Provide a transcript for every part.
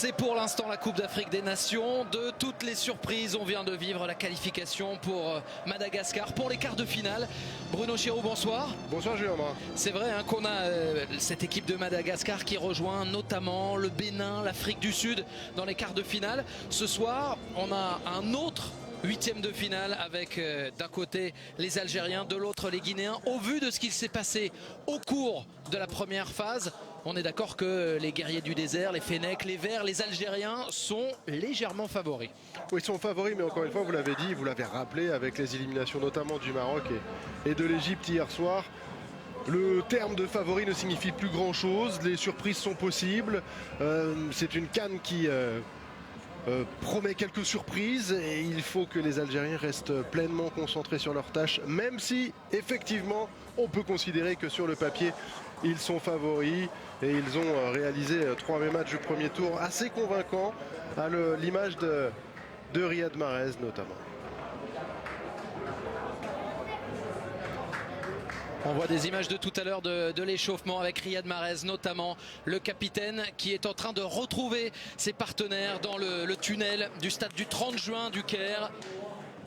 C'est pour l'instant la Coupe d'Afrique des Nations. De toutes les surprises, on vient de vivre la qualification pour Madagascar pour les quarts de finale. Bruno Chiroux, bonsoir. Bonsoir Julien. C'est vrai qu'on a cette équipe de Madagascar qui rejoint notamment le Bénin, l'Afrique du Sud dans les quarts de finale. Ce soir, on a un autre huitième de finale avec d'un côté les Algériens, de l'autre les Guinéens. Au vu de ce qu'il s'est passé au cours de la première phase, on est d'accord que les guerriers du désert, les Fennecs, les Verts, les Algériens sont légèrement favoris. Oui, ils sont favoris, mais encore une fois, vous l'avez dit, vous l'avez rappelé avec les éliminations notamment du Maroc et de l'Égypte hier soir. Le terme de favori ne signifie plus grand-chose, les surprises sont possibles. C'est une CAN qui promet quelques surprises et il faut que les Algériens restent pleinement concentrés sur leur tâche, même si effectivement on peut considérer que sur le papier ils sont favoris et ils ont réalisé 3 matchs du premier tour assez convaincants à l'image de Riyad Mahrez notamment. On voit des images de tout à l'heure de l'échauffement avec Riyad Mahrez, notamment le capitaine qui est en train de retrouver ses partenaires dans le tunnel du stade du 30 juin du Caire.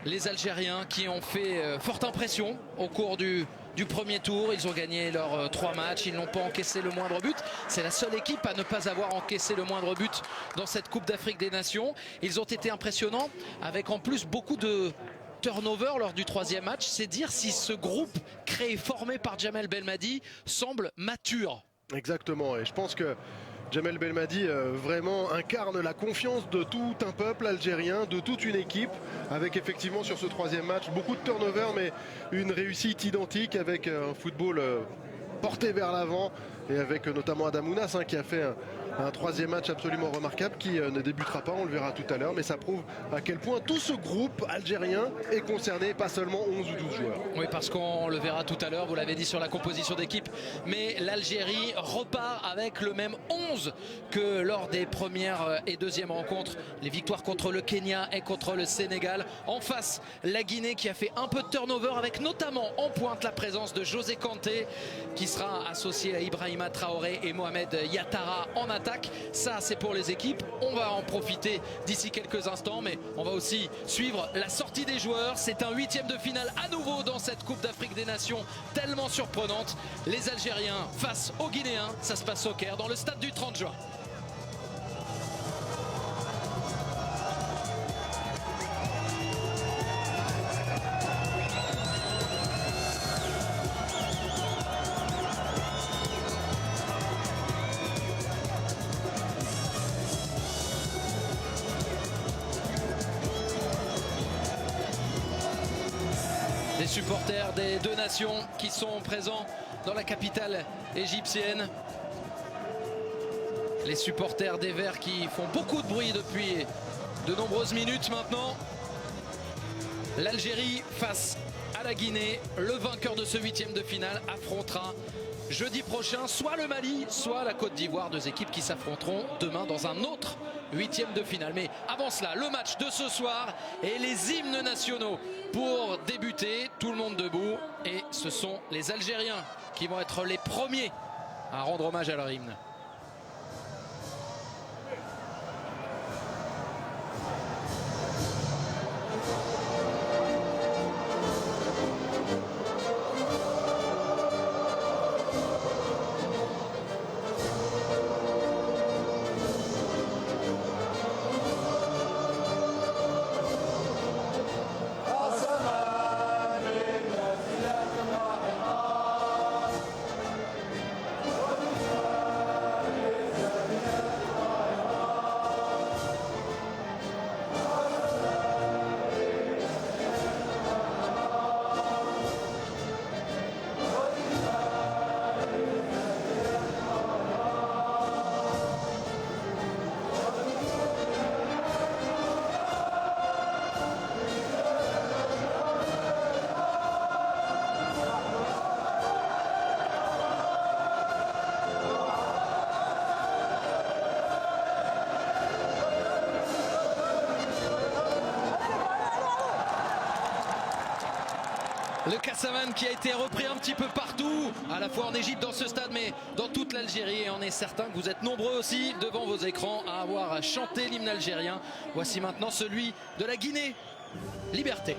Les Algériens qui ont fait forte impression au cours du premier tour. Ils ont gagné leurs 3 matchs, ils n'ont pas encaissé le moindre but. C'est la seule équipe à ne pas avoir encaissé le moindre but dans cette Coupe d'Afrique des Nations. Ils ont été impressionnants avec en plus beaucoup de turnover lors du 3e match. C'est dire si ce groupe créé, formé par Djamel Belmadi semble mature. Exactement, et je pense que Djamel Belmadi vraiment incarne la confiance de tout un peuple algérien, de toute une équipe, avec effectivement sur ce 3e match beaucoup de turnover, mais une réussite identique avec un football porté vers l'avant et avec notamment Adam Ounas qui a fait un 3e match absolument remarquable qui ne débutera pas, on le verra tout à l'heure, mais ça prouve à quel point tout ce groupe algérien est concerné, pas seulement 11 ou 12 joueurs. Oui, parce qu'on le verra tout à l'heure, vous l'avez dit sur la composition d'équipe, mais l'Algérie repart avec le même 11 que lors des premières et deuxièmes rencontres, les victoires contre le Kenya et contre le Sénégal. En face, la Guinée qui a fait un peu de turnover avec notamment en pointe la présence de José Kanté qui sera associé à Ibrahima Traoré et Mohamed Yattara en attaque. Ça, c'est pour les équipes. On va en profiter d'ici quelques instants, mais on va aussi suivre la sortie des joueurs. C'est un 8e de finale à nouveau dans cette Coupe d'Afrique des Nations tellement surprenante. Les Algériens face aux Guinéens. Ça se passe au Caire dans le stade du 30 juin. Les supporters des deux nations qui sont présents dans la capitale égyptienne. Les supporters des Verts qui font beaucoup de bruit depuis de nombreuses minutes maintenant. L'Algérie face à la Guinée. Le vainqueur de ce 8e de finale affrontera jeudi prochain soit le Mali, soit la Côte d'Ivoire. 2 équipes qui s'affronteront demain dans un autre 8e de finale. Mais avant cela, le match de ce soir et les hymnes nationaux. Pour débuter, tout le monde debout, et ce sont les Algériens qui vont être les premiers à rendre hommage à leur hymne. Le Kassaman qui a été repris un petit peu partout, à la fois en Égypte, dans ce stade, mais dans toute l'Algérie. Et on est certain que vous êtes nombreux aussi devant vos écrans à avoir chanté l'hymne algérien. Voici maintenant celui de la Guinée. Liberté.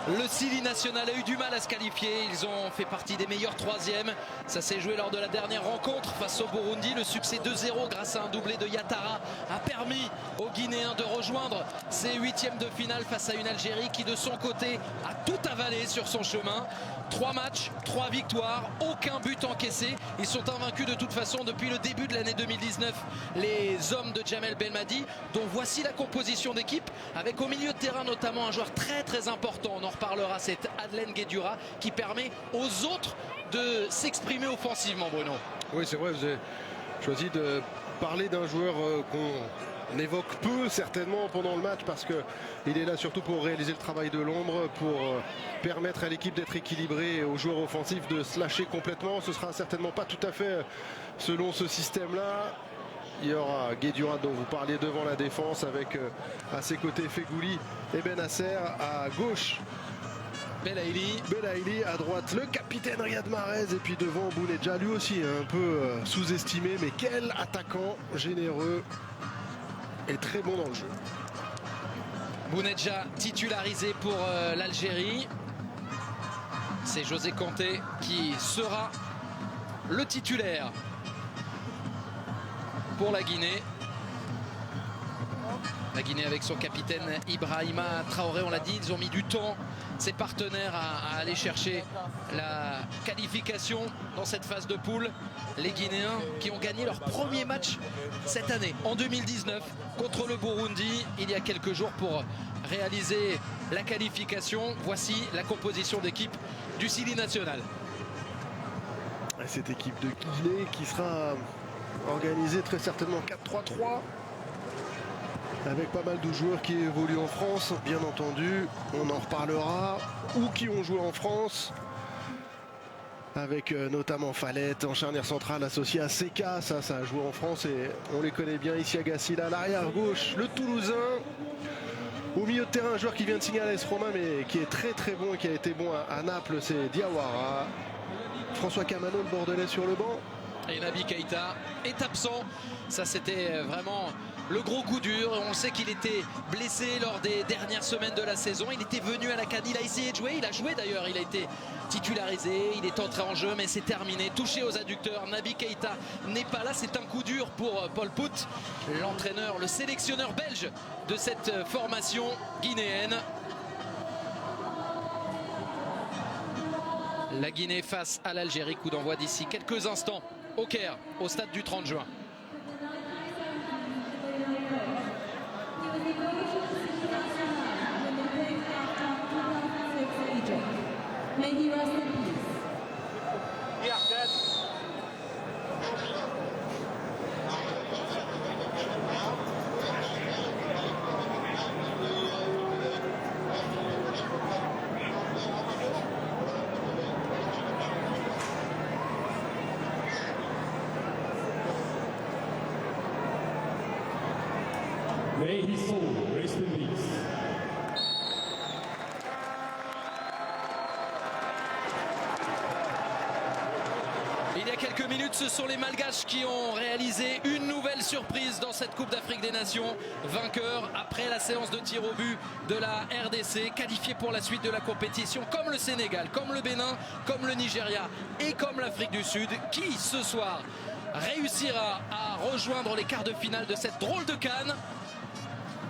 Le Sili national a eu du mal à se qualifier. Ils ont fait partie des meilleurs troisièmes. Ça s'est joué lors de la dernière rencontre face au Burundi. Le succès 2-0 grâce à un doublé de Yatara a permis aux Guinéens de rejoindre ces huitièmes de finale face à une Algérie qui de son côté a tout avalé sur son chemin. 3 matchs, 3 victoires, aucun but encaissé. Ils sont invaincus de toute façon depuis le début de l'année 2019. Les hommes de Djamel Belmadi, dont voici la composition d'équipe, avec au milieu de terrain notamment un joueur très important. On en reparlera, c'est Adlen Guedjura qui permet aux autres de s'exprimer offensivement, Bruno. Oui, c'est vrai, vous avez choisi de parler d'un joueur qu'on évoque peu certainement pendant le match parce qu'il est là surtout pour réaliser le travail de l'ombre, pour permettre à l'équipe d'être équilibrée et aux joueurs offensifs de se lâcher complètement. Ce sera certainement pas tout à fait selon ce système-là. Il y aura Guedjura dont vous parliez devant la défense avec à ses côtés Fegouli et Benasser, à gauche Belaïli, à droite le capitaine Riyad Mahrez et puis devant Bounedjah, lui aussi un peu sous-estimé, mais quel attaquant généreux et très bon dans le jeu. Bounedjah titularisé pour l'Algérie. C'est José Kanté qui sera le titulaire pour la Guinée. La Guinée avec son capitaine Ibrahima Traoré, on l'a dit, ils ont mis du temps, ses partenaires, à aller chercher la qualification dans cette phase de poule. Les Guinéens qui ont gagné leur premier match cette année, en 2019, contre le Burundi, il y a quelques jours, pour réaliser la qualification. Voici la composition d'équipe du Sili national. Cette équipe de Guinée qui sera organisée très certainement 4-3-3. Avec pas mal de joueurs qui évoluent en France, bien entendu, on en reparlera, ou qui ont joué en France, avec notamment Fallette en charnière centrale associé à Seka, ça a joué en France et on les connaît bien. Ici à Gassila, à l'arrière gauche, le Toulousain. Au milieu de terrain, un joueur qui vient de signer à l'AS Roma mais qui est très bon et qui a été bon à Naples, c'est Diawara. François Camano, le Bordelais, sur le banc. Et Naby Keïta est absent. Ça, c'était vraiment le gros coup dur. On sait qu'il était blessé lors des dernières semaines de la saison. Il était venu à la CAN, il a essayé de jouer. Il a joué d'ailleurs, il a été titularisé. Il est entré en jeu, mais c'est terminé. Touché aux adducteurs. Naby Keïta n'est pas là. C'est un coup dur pour Paul Pout, l'entraîneur, le sélectionneur belge de cette formation guinéenne. La Guinée face à l'Algérie. Coup d'envoi d'ici quelques instants au Caire, au stade du 30 juin. May his soul rest in peace. Il Il y a quelques minutes, ce sont les Malgaches qui ont réalisé une nouvelle surprise dans cette Coupe d'Afrique des Nations. Vainqueur après la séance de tir au but de la RDC, qualifié pour la suite de la compétition, comme le Sénégal, comme le Bénin, comme le Nigeria et comme l'Afrique du Sud, qui ce soir réussira à rejoindre les quarts de finale de cette drôle de CAN.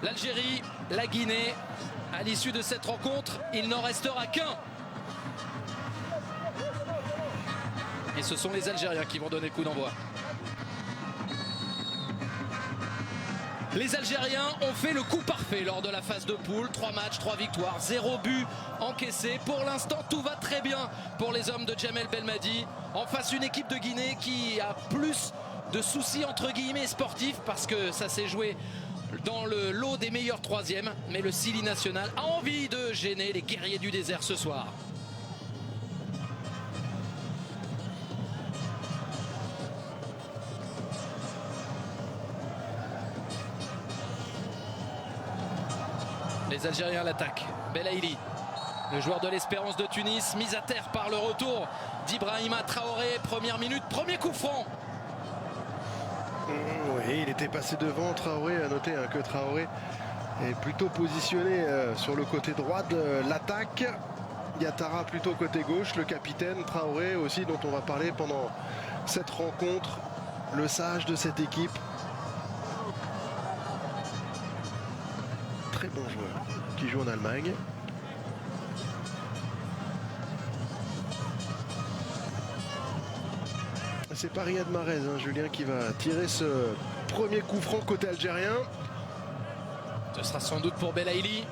L'Algérie, la Guinée, à l'issue de cette rencontre, il n'en restera qu'un. Et ce sont les Algériens qui vont donner le coup d'envoi. Les Algériens ont fait le coup parfait lors de la phase de poule. 3 matchs, 3 victoires, 0 but encaissé. Pour l'instant, tout va très bien pour les hommes de Djamel Belmadi. En face, une équipe de Guinée qui a plus de soucis entre guillemets sportifs parce que ça s'est joué dans le lot des meilleurs troisièmes. Mais le Sili national a envie de gêner les guerriers du désert ce soir. Les Algériens l'attaquent. Belaïli, le joueur de l'Espérance de Tunis, mis à terre par le retour d'Ibrahima Traoré. Première minute, premier coup franc. Oui, il était passé devant Traoré. À noter que Traoré est plutôt positionné sur le côté droit de l'attaque. Yatara plutôt côté gauche. Le capitaine Traoré aussi, dont on va parler pendant cette rencontre. Le sage de cette équipe. Très bon joueur qui joue en Allemagne. C'est pas Riyad Mahrez, Julien, qui va tirer ce premier coup franc côté algérien. Ce sera sans doute pour Belaïli.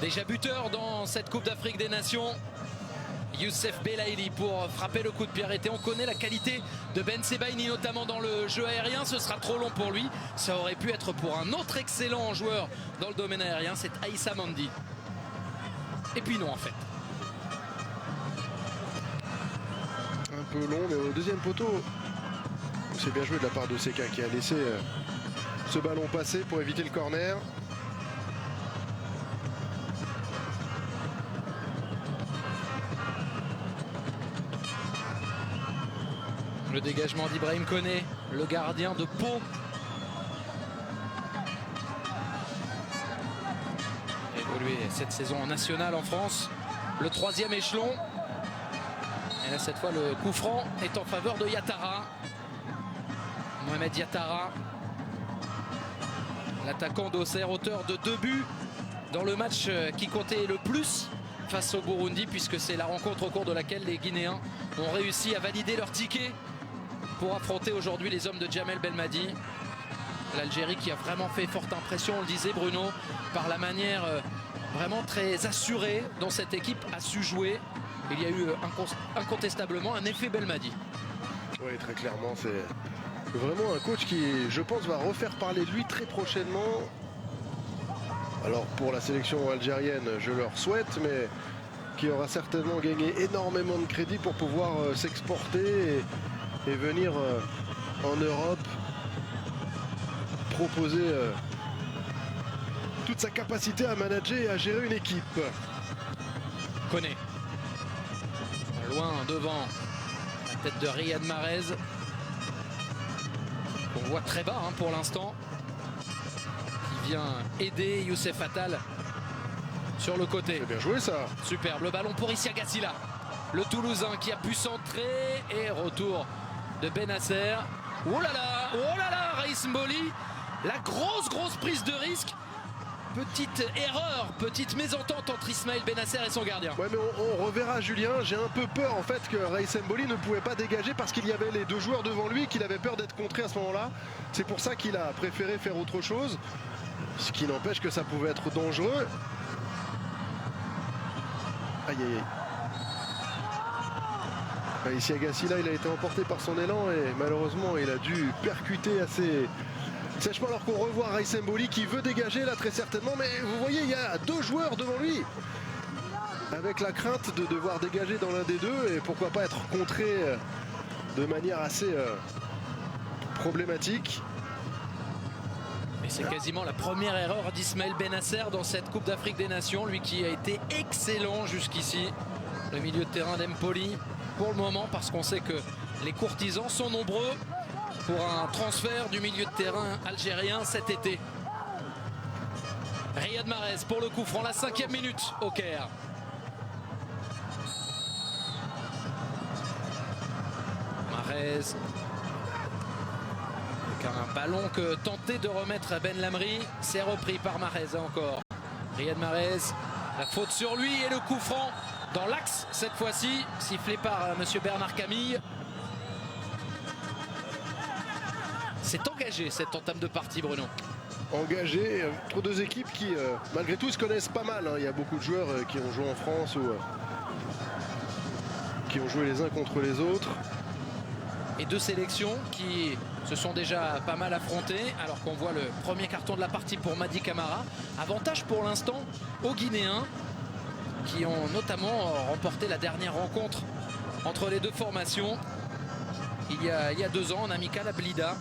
Déjà buteur dans cette Coupe d'Afrique des Nations. Youssef Belaïli pour frapper le coup de pied arrêté. On connaît la qualité de Ben Sebaini, notamment dans le jeu aérien. Ce sera trop long pour lui. Ça aurait pu être pour un autre excellent joueur dans le domaine aérien, c'est Aïssa Mandi. Et puis non, en fait. Un peu long, mais au deuxième poteau, c'est bien joué de la part de Seka qui a laissé ce ballon passer pour éviter le corner. Le dégagement d'Ibrahim Koné, le gardien de Pau. Évolué cette saison en national en France. Le 3e échelon. Et là, cette fois, le coup franc est en faveur de Yatara. Mohamed Yatara. L'attaquant d'Auxerre, auteur de 2 buts dans le match qui comptait le plus face au Burundi, puisque c'est la rencontre au cours de laquelle les Guinéens ont réussi à valider leur ticket pour affronter aujourd'hui les hommes de Djamel Belmadi. L'Algérie qui a vraiment fait forte impression, on le disait Bruno, par la manière vraiment très assurée dont cette équipe a su jouer. Il y a eu incontestablement un effet Belmadi. Oui, très clairement, c'est vraiment un coach qui, je pense, va refaire parler de lui très prochainement. Alors pour la sélection algérienne, je leur souhaite, mais qui aura certainement gagné énormément de crédit pour pouvoir s'exporter et venir en Europe proposer toute sa capacité à manager et à gérer une équipe. Koné. Loin devant la tête de Riyad Mahrez. On voit très bas pour l'instant. Qui vient aider Youssef Attal sur le côté. C'est bien joué ça. Superbe. Le ballon pour Issa Gassila. Le Toulousain qui a pu centrer. Et retour de Benasser. Oh là là, Raïs Mboli. La grosse prise de risque. Petite erreur, petite mésentente entre Ismaël Benasser et son gardien. Ouais, mais on reverra Julien. J'ai un peu peur en fait que Raïs Mboli ne pouvait pas dégager parce qu'il y avait les 2 joueurs devant lui et qu'il avait peur d'être contré à ce moment-là. C'est pour ça qu'il a préféré faire autre chose. Ce qui n'empêche que ça pouvait être dangereux. Aïe aïe aïe. Ici Agassi là, il a été emporté par son élan et malheureusement il a dû percuter assez sèchement, alors qu'on revoit Raïs Mboli qui veut dégager là très certainement, mais vous voyez il y a 2 joueurs devant lui avec la crainte de devoir dégager dans l'un des deux et pourquoi pas être contré de manière assez problématique. Mais c'est quasiment la première erreur d'Ismaël Benasser dans cette Coupe d'Afrique des Nations, lui qui a été excellent jusqu'ici. Le milieu de terrain d'Empoli. pour le moment parce qu'on sait que les courtisans sont nombreux pour un transfert du milieu de terrain algérien cet été. Riyad Mahrez pour le coup franc, la 5e minute au Caire. Mahrez avec un ballon que tentait de remettre Ben Lamri, c'est repris par Mahrez encore. Riyad Mahrez, la faute sur lui et le coup franc dans l'axe cette fois-ci, sifflé par monsieur Bernard Camille. C'est engagé cette entame de partie, Bruno. Engagé entre deux équipes qui malgré tout se connaissent pas mal, hein. Il y a beaucoup de joueurs qui ont joué en France ou qui ont joué les uns contre les autres. Et deux sélections qui se sont déjà pas mal affrontées alors qu'on voit le premier carton de la partie pour Mady Camara. Avantage pour l'instant aux Guinéens qui ont notamment remporté la dernière rencontre entre les deux formations il y a 2 ans en amical à Blida.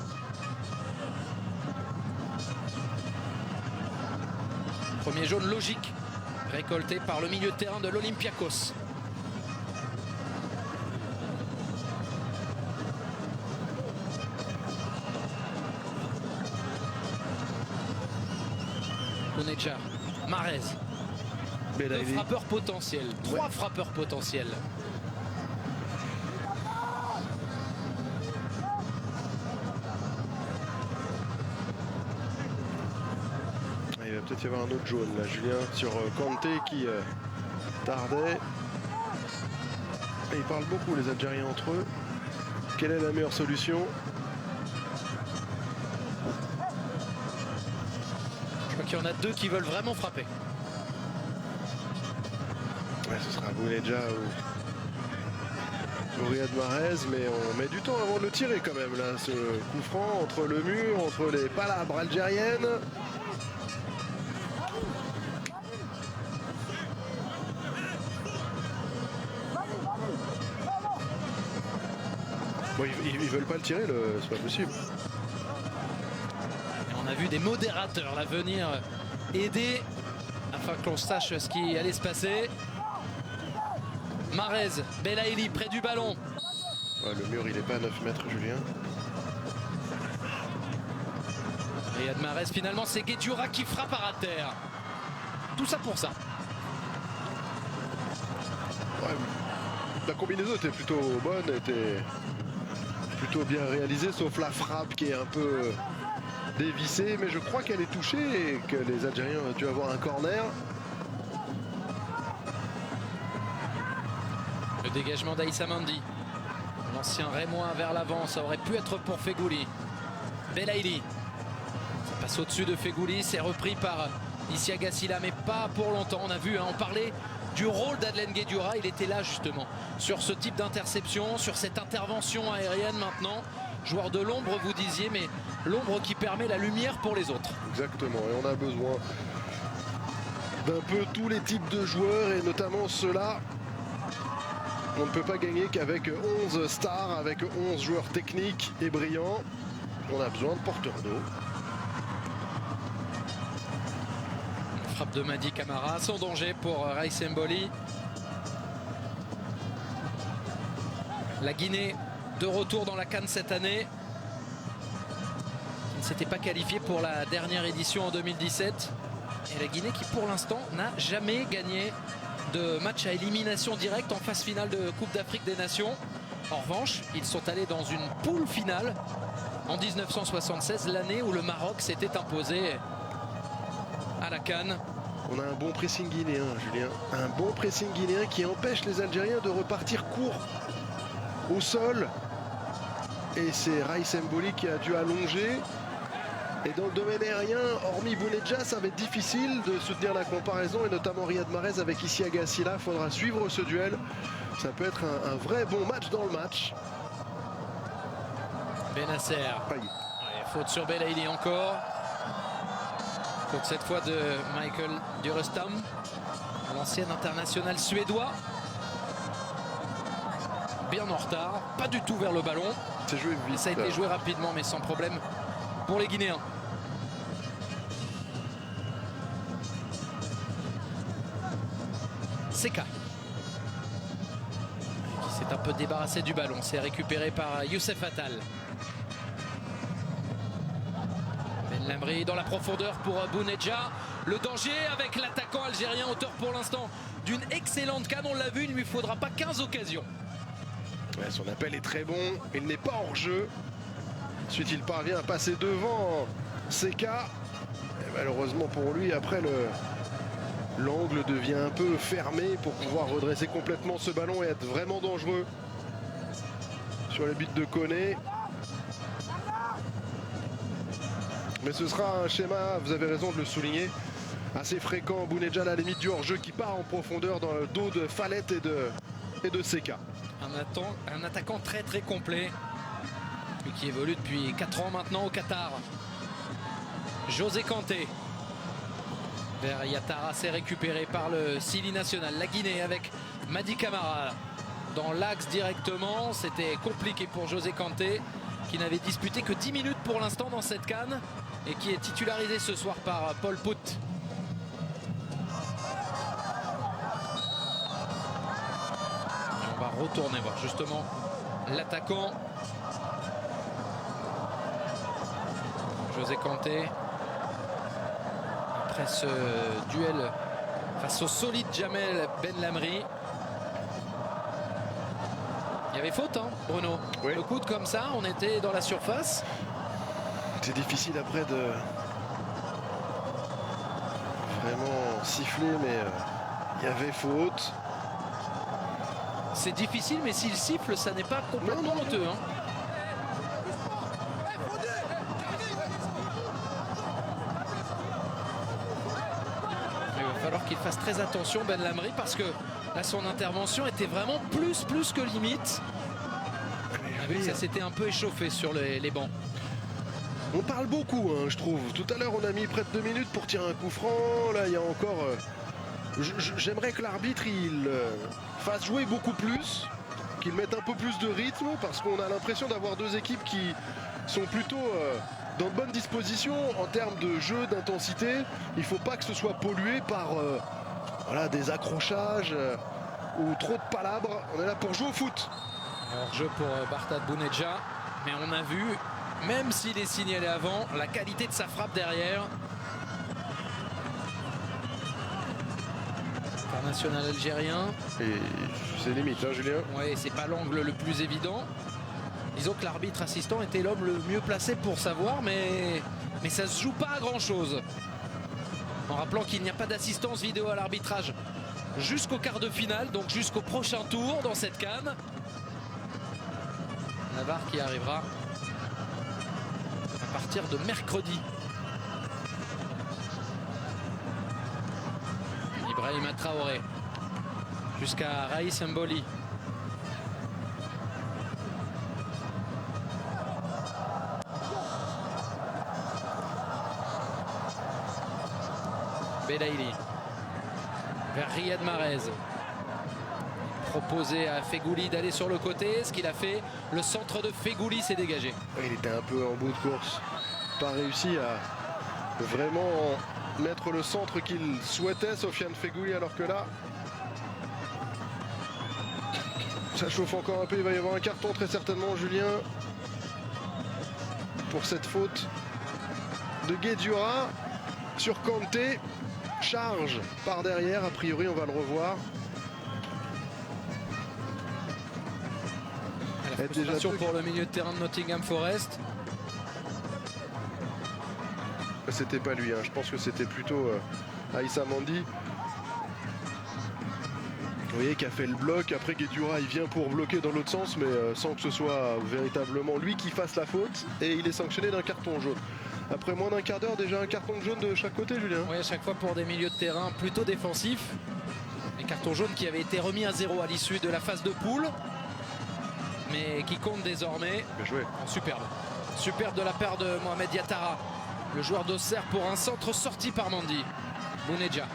Premier jaune logique récolté par le milieu de terrain de l'Olympiakos. Kounedja, Mahrez. Deux frappeurs potentiels, 3 frappeurs potentiels. Il va peut-être y avoir un autre jaune là, Julien, sur Kanté qui tardait. Et ils parlent beaucoup les Algériens entre eux. Quelle est la meilleure solution? Je crois qu'il y en a 2 qui veulent vraiment frapper. Ouais, ce sera Bounedja ou Riyad Mahrez, mais on met du temps avant de le tirer quand même là, ce coup franc entre le mur, entre les palabres algériennes. Bon, ils veulent pas le tirer, c'est pas possible. Et on a vu des modérateurs là venir aider afin que l'on sache ce qui allait se passer. Mahrez, Belaïli près du ballon. Ouais, le mur il est pas à 9 mètres, Julien. Riyad Mahrez, finalement c'est Guedioura qui frappe à terre. Tout ça pour ça. Ouais, la combinaison était plutôt bonne, était plutôt bien réalisée, sauf la frappe qui est un peu dévissée, mais je crois qu'elle est touchée et que les Algériens ont dû avoir un corner. Le dégagement d'Aïssa Mandi. L'ancien Rémois vers l'avant, ça aurait pu être pour Fegouli. Belaïli. Ça passe au-dessus de Fegouli, c'est repris par Isia Gassila, mais pas pour longtemps. On a vu, hein, on parlait du rôle d'Adlen Guedioura, il était là justement, sur ce type d'interception, sur cette intervention aérienne maintenant. Joueur de l'ombre, vous disiez, mais l'ombre qui permet la lumière pour les autres. Exactement, et on a besoin d'un peu tous les types de joueurs, et notamment ceux-là. On ne peut pas gagner qu'avec 11 stars, avec 11 joueurs techniques et brillants. On a besoin de porteurs d'eau. Frappe de Mady Camara, sans danger pour Raïs Mboli. La Guinée de retour dans la CAN cette année. Qui ne s'était pas qualifiée pour la dernière édition en 2017. Et la Guinée qui pour l'instant n'a jamais gagné de match à élimination directe en phase finale de Coupe d'Afrique des Nations. En revanche, ils sont allés dans une poule finale en 1976, l'année où le Maroc s'était imposé à la CAN. On a un bon pressing guinéen, Julien. Un bon pressing guinéen qui empêche les Algériens de repartir court au sol. Et c'est Raïs Mboli qui a dû allonger. Et dans le domaine aérien, hormis Bounedja, ça va être difficile de soutenir la comparaison, et notamment Riyad Mahrez avec Isia Gassila. Il faudra suivre ce duel. Ça peut être un vrai bon match dans le match. Benasser. Failli. Ouais, faute sur Belaïli encore. Faute cette fois de Michael Durestam, l'ancien international suédois. Bien en retard, pas du tout vers le ballon. C'est joué vite. Ça a été joué rapidement mais sans problème pour les Guinéens. Seka qui s'est peu débarrassé du ballon. C'est récupéré par Youssef Attal. Ben Lamri dans la profondeur pour Bounedjah. Le danger avec l'attaquant algérien, auteur pour l'instant d'une excellente canne. On l'a vu, il ne lui faudra pas 15 occasions. Ouais, son appel est très bon, il n'est pas hors jeu. Ensuite il parvient à passer devant Seka. Et malheureusement pour lui, après l'angle devient un peu fermé pour pouvoir redresser complètement ce ballon et être vraiment dangereux sur le but de Koné. Mais ce sera un schéma, vous avez raison de le souligner, assez fréquent. Bounedjah à la limite du hors-jeu qui part en profondeur dans le dos de Fallet et de Seka. Un attaquant très très complet et qui évolue depuis 4 ans maintenant au Qatar. José Kanté vers Yatara, c'est récupéré par le Sili national. La Guinée avec Madi Camara dans l'axe directement. C'était compliqué pour José Kanté qui n'avait disputé que 10 minutes pour l'instant dans cette CAN et qui est titularisé ce soir par Paul Pout. On va retourner voir justement l'attaquant José Kanté après ce duel face au solide Jamel Ben Lamri. Il y avait faute, hein, Bruno. Oui. Le coude comme ça, on était dans la surface. C'est difficile après de vraiment siffler, mais il y avait faute. C'est difficile, mais s'il siffle, ça n'est pas complètement honteux. Hein. Il va falloir qu'il fasse très attention, Ben Lamri, parce que là, son intervention était vraiment plus que limite. On a vu que ça s'était un peu échauffé sur les bancs. On parle beaucoup, hein, je trouve. Tout à l'heure, on a mis près de 2 minutes pour tirer un coup franc. Là, il y a encore... J'aimerais que l'arbitre il fasse jouer beaucoup plus, qu'il mette un peu plus de rythme, parce qu'on a l'impression d'avoir deux équipes qui sont plutôt dans de bonnes dispositions en termes de jeu, d'intensité. Il ne faut pas que ce soit pollué par voilà, des accrochages ou trop de palabres. On est là pour jouer au foot. Alors, jeu pour Bartad Bounedjah, mais on a vu, même s'il est signalé avant, la qualité de sa frappe derrière. International algérien. Et c'est limite, hein, Julien. Oui, c'est pas l'angle le plus évident. Disons que l'arbitre assistant était l'homme le mieux placé pour savoir, mais ça se joue pas à grand chose. En rappelant qu'il n'y a pas d'assistance vidéo à l'arbitrage jusqu'au quart de finale, donc jusqu'au prochain tour dans cette CAN. La VAR qui arrivera à partir de mercredi. Ibrahima Traoré jusqu'à Raïs Mboli. Belaïli vers Riyad Mahrez. Proposé à Fegouli d'aller sur le côté, ce qu'il a fait. Le centre de Fegouli s'est dégagé. Il était un peu en bout de course. Pas réussi à vraiment mettre le centre qu'il souhaitait, Sofiane Fegouli, alors que là, ça chauffe encore un peu. Il va y avoir un carton très certainement, Julien, pour cette faute de Guedioura sur Kanté. Charge par derrière, a priori on va le revoir. La frustration pour le milieu de terrain de Nottingham Forest. C'était pas lui, hein. Je pense que c'était plutôt Aïssa Mandi. Vous voyez qui a fait le bloc. Après Guedioura il vient pour bloquer dans l'autre sens, mais sans que ce soit véritablement lui qui fasse la faute. Et il est sanctionné d'un carton jaune. Après moins d'un quart d'heure, déjà un carton jaune de chaque côté, Julien. Oui, à chaque fois pour des milieux de terrain plutôt défensifs. Les cartons jaunes qui avaient été remis à 0 à l'issue de la phase de poule, mais qui comptent désormais. Bien joué. Superbe. Superbe de la part de Mohamed Yatara, le joueur d'Auxerre, pour un centre sorti par Mandi. Bounedjah.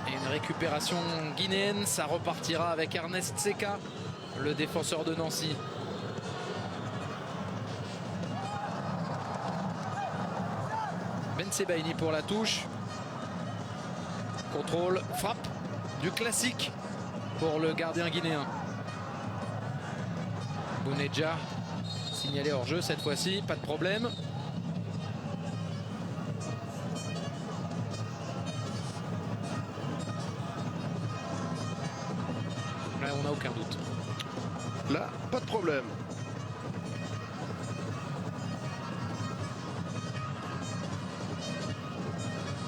Et une récupération guinéenne, ça repartira avec Ernest Seka, le défenseur de Nancy. Ben Sebaini pour la touche. Contrôle, frappe du classique pour le gardien guinéen. Bounedjah signalé hors jeu cette fois-ci, pas de problème. Là, on n'a aucun doute. Là, pas de problème.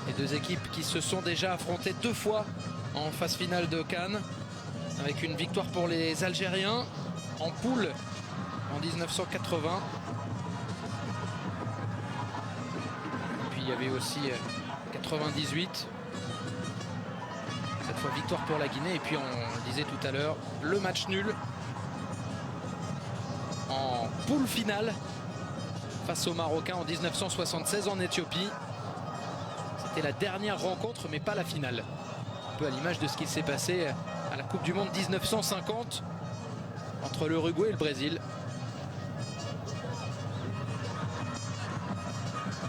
Les deux équipes qui se sont déjà affrontées 2 fois en phase finale de Cannes, avec une victoire pour les Algériens en poule en 1980. Et puis il y avait aussi 98. Cette fois victoire pour la Guinée. Et puis on le disait tout à l'heure, le match nul en poule finale face aux Marocains en 1976 en Éthiopie. C'était la dernière rencontre mais pas la finale. Un peu à l'image de ce qui s'est passé à la Coupe du Monde 1950 entre l'Uruguay et le Brésil.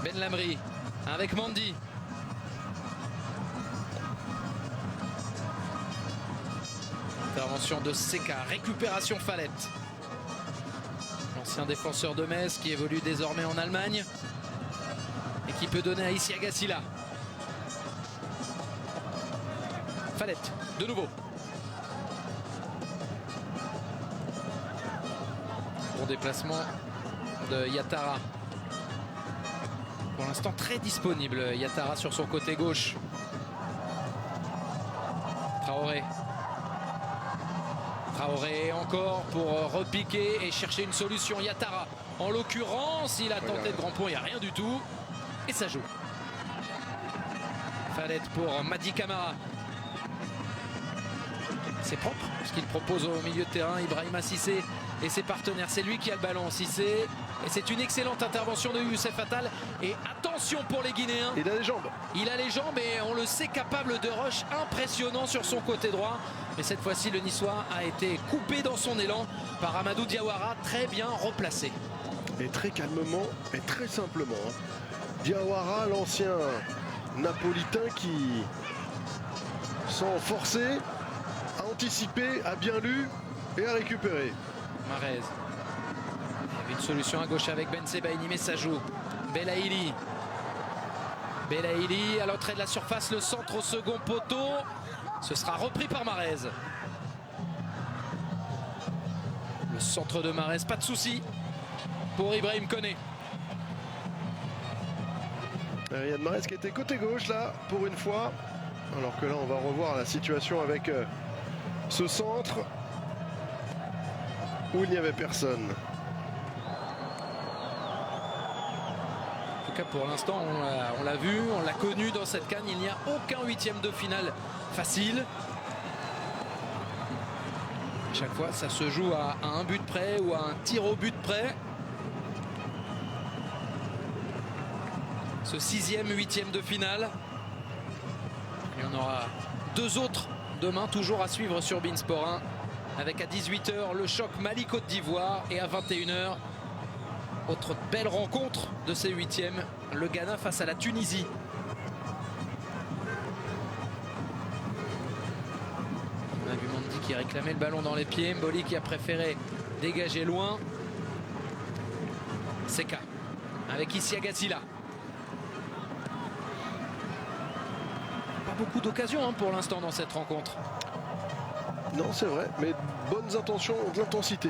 Ben Lamri avec Mendy. Intervention de Seka, récupération Fallette. L'ancien défenseur de Metz qui évolue désormais en Allemagne et qui peut donner à Issi Agassila. Fallette, de nouveau. Bon déplacement de Yatara. Pour l'instant très disponible Yatara sur son côté gauche. Traoré. Traoré encore pour repiquer et chercher une solution. Yatara en l'occurrence, il a tenté de grand point, il n'y a rien du tout. Et ça joue. Fallette pour Madi Camara. C'est propre ce qu'il propose au milieu de terrain. Ibrahima Cissé et ses partenaires. C'est lui qui a le ballon, Cissé. Et c'est une excellente intervention de Youssef Attal. Et attention pour les Guinéens. Il a les jambes. Il a les jambes et on le sait capable de rush impressionnant sur son côté droit. Mais cette fois-ci, le Niçois a été coupé dans son élan par Amadou Diawara, très bien replacé. Et très calmement et très simplement. Diawara, l'ancien napolitain qui, sans forcer, a anticipé, a bien lu et a récupéré. Marez. Il y avait une solution à gauche avec Ben Sebaini, mais ça joue. Belaïli. Belaïli à l'entrée de la surface, le centre au second poteau. Ce sera repris par Marez. Le centre de Marez, pas de souci pour Ibrahim Koné. Riyad Mahrez qui était côté gauche là pour une fois. Alors que là on va revoir la situation avec ce centre où il n'y avait personne. En tout cas pour l'instant on l'a vu, on l'a connu dans cette CAN. Il n'y a aucun huitième de finale facile. À chaque fois ça se joue à un but près ou à un tir au but près. Ce 6e, 8e de finale. Il y en aura 2 autres demain, toujours à suivre sur Beansport 1. Avec à 18 h le choc Mali-Côte d'Ivoire et à 21 h, autre belle rencontre de ces 8e, le Ghana face à la Tunisie. On a vu Mendy qui réclamait le ballon dans les pieds, Mboli qui a préféré dégager loin. Seka avec Issi Agassila. Pas beaucoup d'occasions pour l'instant dans cette rencontre. Non, c'est vrai, mais bonnes intentions, de l'intensité.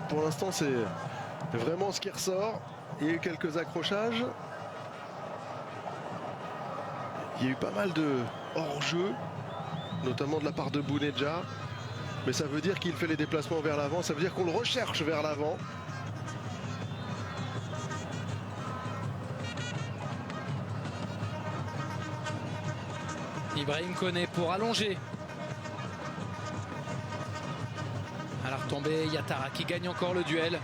Pour l'instant, c'est vraiment ce qui ressort. Il y a eu quelques accrochages. Il y a eu pas mal de hors-jeu, notamment de la part de Bounedjah. Mais ça veut dire qu'il fait les déplacements vers l'avant, ça veut dire qu'on le recherche vers l'avant. Ibrahim Koné pour allonger. À la retombée, Yatara qui gagne encore le duel.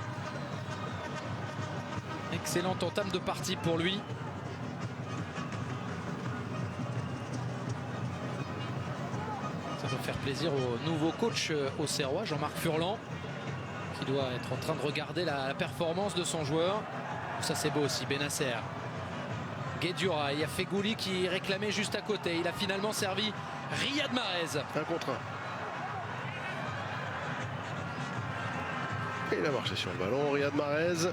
Excellente entame de partie pour lui. Ça va faire plaisir au nouveau coach auxerrois, Jean-Marc Furlan, qui doit être en train de regarder la performance de son joueur. Ça c'est beau aussi, Benasser. Guedioura, il y a Fegouli qui réclamait juste à côté. Il a finalement servi Riyad Mahrez. 1 contre 1. Il a marché sur le ballon, Riyad Mahrez.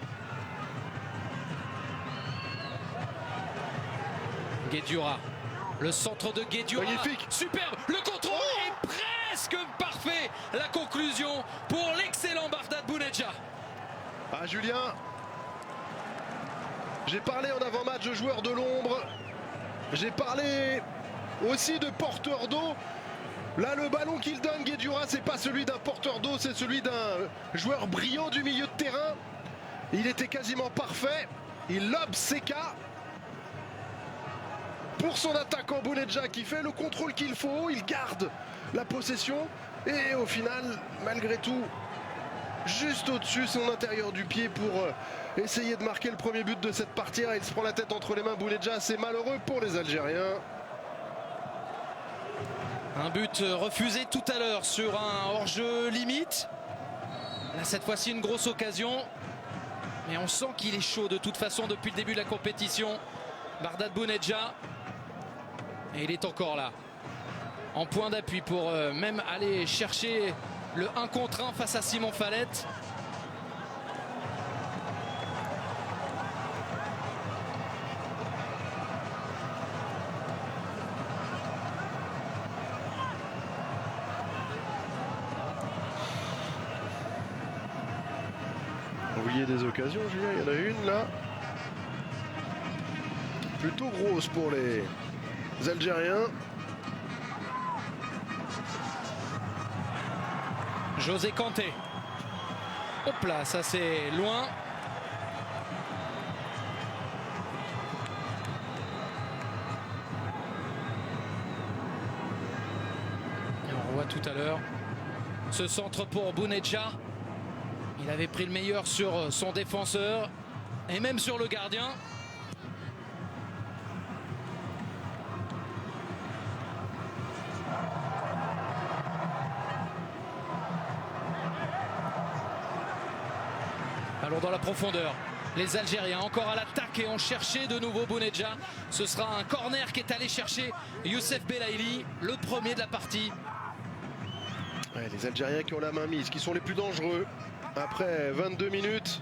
Guedioura, le centre de Guedioura, magnifique, superbe, le contrôle est presque parfait. La conclusion pour l'excellent Bardad Bounedjah. Ah Julien, j'ai parlé en avant-match de joueurs de l'ombre, j'ai parlé aussi de porteurs d'eau. Là, le ballon qu'il donne, Guedioura, c'est pas celui d'un porteur d'eau, c'est celui d'un joueur brillant du milieu de terrain. Il était quasiment parfait, il lobe Seka. Pour son attaquant Bounedjah qui fait le contrôle qu'il faut, il garde la possession et au final, malgré tout, juste au-dessus son intérieur du pied pour essayer de marquer le premier but de cette partie. Il se prend la tête entre les mains, Bounedjah, c'est malheureux pour les Algériens. Un but refusé tout à l'heure sur un hors-jeu limite. Là, cette fois-ci, une grosse occasion. Mais on sent qu'il est chaud de toute façon depuis le début de la compétition. Bardad Bounedjah. Et il est encore là. En point d'appui pour même aller chercher le 1 contre 1 face à Simon Falette. Oublier des occasions, Julien, il y en a une là. Plutôt grosse pour les Algériens. José Kanté. Hop là, ça c'est loin. Et on voit tout à l'heure ce centre pour Bounedjah. Il avait pris le meilleur sur son défenseur et même sur le gardien. Allons dans la profondeur. Les Algériens encore à l'attaque et ont cherché de nouveau Bounedjah. Ce sera un corner qui est allé chercher Youssef Belaïli, le premier de la partie. Ouais, les Algériens qui ont la main mise, qui sont les plus dangereux après 22 minutes.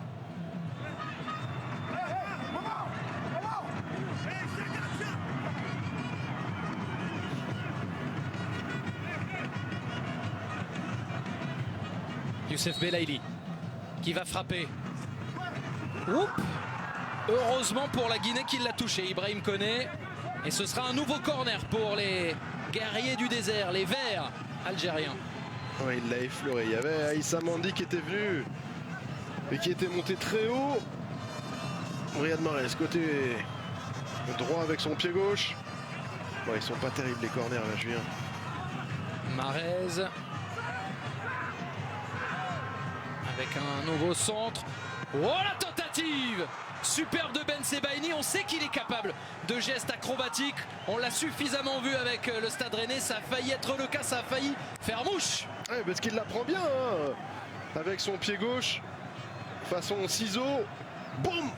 Youssef Belaïli qui va frapper. Oups. Heureusement pour la Guinée qu'il l'a touché, Ibrahim Koné. Et ce sera un nouveau corner pour les guerriers du désert, les Verts algériens. Ouais, il l'a effleuré. Il y avait Aïssa Mandi qui était venu et qui était monté très haut. Riyad Mahrez, côté droit avec son pied gauche. Bon, ils sont pas terribles les corners là, Julien. Mahrez. Avec un nouveau centre. Oh, la tentative! Superbe de Ben Sebaini. On sait qu'il est capable de gestes acrobatiques. On l'a suffisamment vu avec le Stade Rennais. Ça a failli être le cas, ça a failli faire mouche. Ouais, parce qu'il la prend bien hein, avec son pied gauche. Façon ciseau. Boum!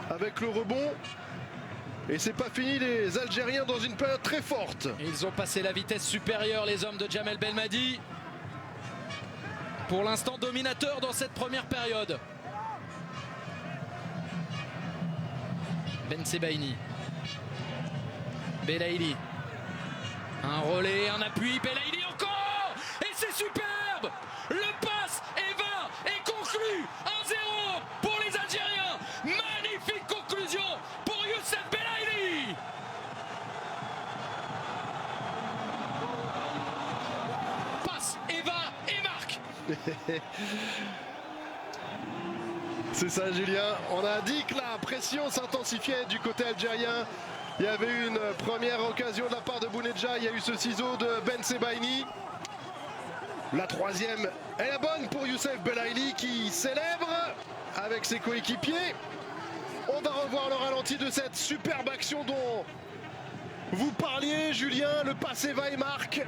Avec le rebond. Et c'est pas fini, les Algériens dans une période très forte. Ils ont passé la vitesse supérieure, les hommes de Djamel Belmadi. Pour l'instant dominateur dans cette première période. Ben Sebaini. Belaïli. Un relais, un appui, Belaïli encore. Et c'est superbe. Le passe est vain et conclu 1-0 pour les Algériens. Magnifique conclusion pour Youssef Belaïli. Passe et va et marque. C'est ça, Julien. On a dit que la pression s'intensifiait du côté algérien. Il y avait eu une première occasion de la part de Bounedjah. Il y a eu ce ciseau de Ben Sebaini. La troisième est la bonne pour Youssef Belaïli qui célèbre avec ses coéquipiers. On va revoir le ralenti de cette superbe action dont vous parliez, Julien. Le passé va et marque.